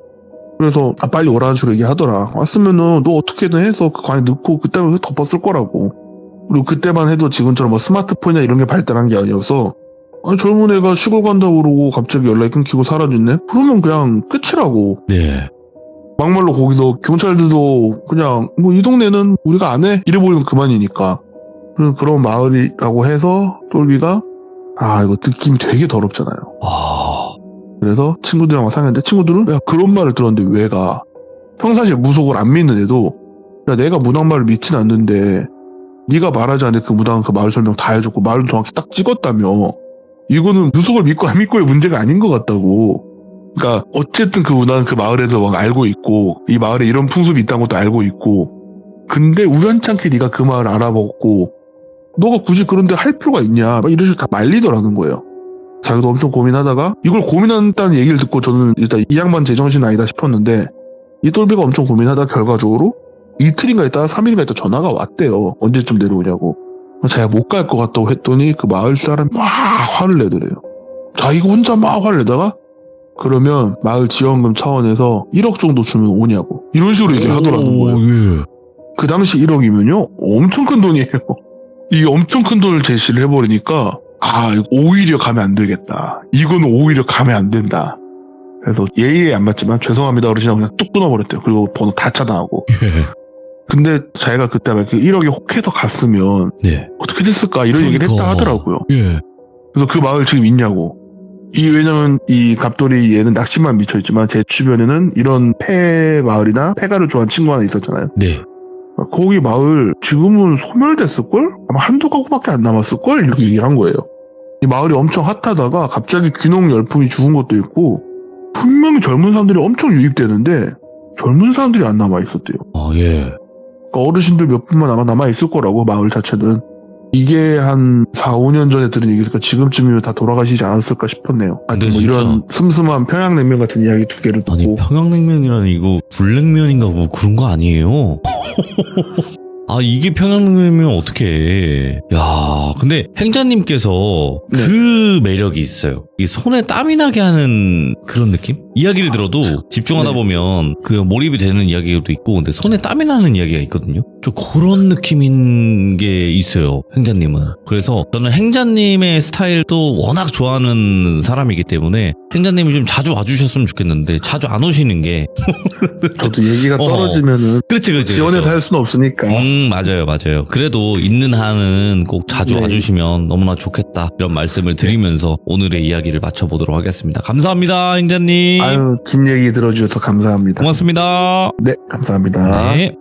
그래서 빨리 오라는 식으로 얘기하더라. 왔으면은 너 어떻게든 해서 그 관에 넣고 그때만 덮었을 거라고. 그리고 그때만 해도 지금처럼 뭐 스마트폰이나 이런 게 발달한 게 아니어서 아니 젊은 애가 시골 간다고 그러고 갑자기 연락이 끊기고 사라졌네? 그러면 그냥 끝이라고. 네. 막말로 거기서 경찰들도 그냥 뭐 이 동네는 우리가 안 해? 이래 버리면 그만이니까. 그런 마을이라고 해서 똘비가 이거 느낌이 되게 더럽잖아요. 그래서 친구들이랑 상의했는데 친구들은 야 그런 말을 들었는데 왜 가? 평상시에 무속을 안 믿는 애도 야 내가 문학말을 믿진 않는데 네가 말하지 않는 그 무당 그 마을 설명 다 해줬고 말도 정확히 딱 찍었다며 이거는 무속을 믿고 안 믿고의 문제가 아닌 것 같다고. 그러니까 어쨌든 그 무당은 그 마을에서 막 알고 있고 이 마을에 이런 풍습이 있다는 것도 알고 있고 근데 우연찮게 네가 그 마을을 알아먹고 너가 굳이 그런데 할 필요가 있냐 막 이런 식으로 다 말리더라는 거예요. 자기도 엄청 고민하다가 이걸 고민한다는 얘기를 듣고 저는 일단 이 양반 제정신 아니다 싶었는데 이 똘비가 엄청 고민하다 결과적으로 이틀인가 있다가 3일인가 있다 전화가 왔대요. 언제쯤 내려오냐고. 자기가 못 갈 것 같다고 했더니 그 마을 사람이 막 화를 내더래요. 자기가 혼자 막 화를 내다가 그러면 마을 지원금 차원에서 1억 정도 주면 오냐고. 이런 식으로 얘기를 하더라는 거예요. 예. 그 당시 1억이면요 엄청 큰 돈이에요. 이게 엄청 큰 돈을 제시를 해버리니까 이거 오히려 가면 안 되겠다. 이거는 오히려 가면 안 된다. 그래서 예의에 안 맞지만 죄송합니다 그러시나 그냥 뚝 끊어버렸대요. 그리고 번호 다 차단하고. 예. 근데 자기가 그때 그 1억이 혹해서 갔으면 네. 어떻게 됐을까 이런 얘기를 했다 하더라고요. 예. 그래서 그 마을 지금 있냐고. 왜냐면 이 갑돌이 얘는 낚시만 미쳐있지만 제 주변에는 이런 폐 마을이나 폐가를 좋아하는 친구 하나 있었잖아요. 네. 거기 마을 지금은 소멸됐을걸? 아마 한두 가구밖에 안 남았을걸? 이렇게 얘기를 한 거예요. 이 마을이 엄청 핫하다가 갑자기 귀농 열풍이 죽은 것도 있고 분명히 젊은 사람들이 엄청 유입되는데 젊은 사람들이 안 남아있었대요. 예. 그러니까 어르신들 몇 분만 아마 남아있을 거라고 마을 자체는. 이게 한 4, 5년 전에 들은 얘기니까 지금쯤이면 다 돌아가시지 않았을까 싶었네요. 근데 뭐 진짜 이런 슴슴한 평양냉면 같은 이야기 두 개를 듣고. 아니 평양냉면이라는 이거 불냉면인가 뭐 그런 거 아니에요? 이게 평양냉면이면 어떡해. 야, 근데 행자님께서 네. 그 매력이 있어요. 이 손에 땀이 나게 하는 그런 느낌? 이야기를 들어도 집중하다 네. 보면 그 몰입이 되는 이야기도 있고 근데 손에 땀이 나는 이야기가 있거든요. 좀 그런 느낌인 게 있어요. 행자님은. 그래서 저는 행자님의 스타일도 워낙 좋아하는 사람이기 때문에 행자님이 좀 자주 와주셨으면 좋겠는데 자주 안 오시는 게 저도 얘기가 떨어지면은 그렇지. 지원해서 할 수는 없으니까. 맞아요. 그래도 있는 한은 꼭 자주 네. 와주시면 너무나 좋겠다. 이런 말씀을 드리면서 오늘의 이야기를 마쳐보도록 하겠습니다. 감사합니다, 행자님. 긴 얘기 들어주셔서 감사합니다. 고맙습니다. 네, 감사합니다. 네.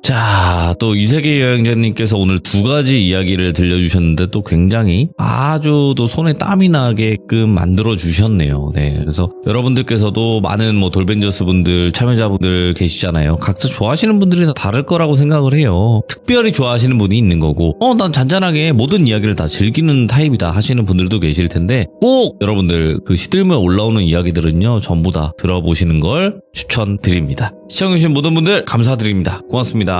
자, 또 이세계 여행자님께서 오늘 두 가지 이야기를 들려주셨는데 또 굉장히 아주 또 손에 땀이 나게끔 만들어주셨네요. 네. 그래서 여러분들께서도 많은 뭐 돌벤저스 분들, 참여자분들 계시잖아요. 각자 좋아하시는 분들이 다 다를 거라고 생각을 해요. 특별히 좋아하시는 분이 있는 거고, 난 잔잔하게 모든 이야기를 다 즐기는 타입이다 하시는 분들도 계실 텐데, 꼭 여러분들 그 시들며 올라오는 이야기들은요, 전부 다 들어보시는 걸 추천드립니다. 시청해주신 모든 분들 감사드립니다. 고맙습니다.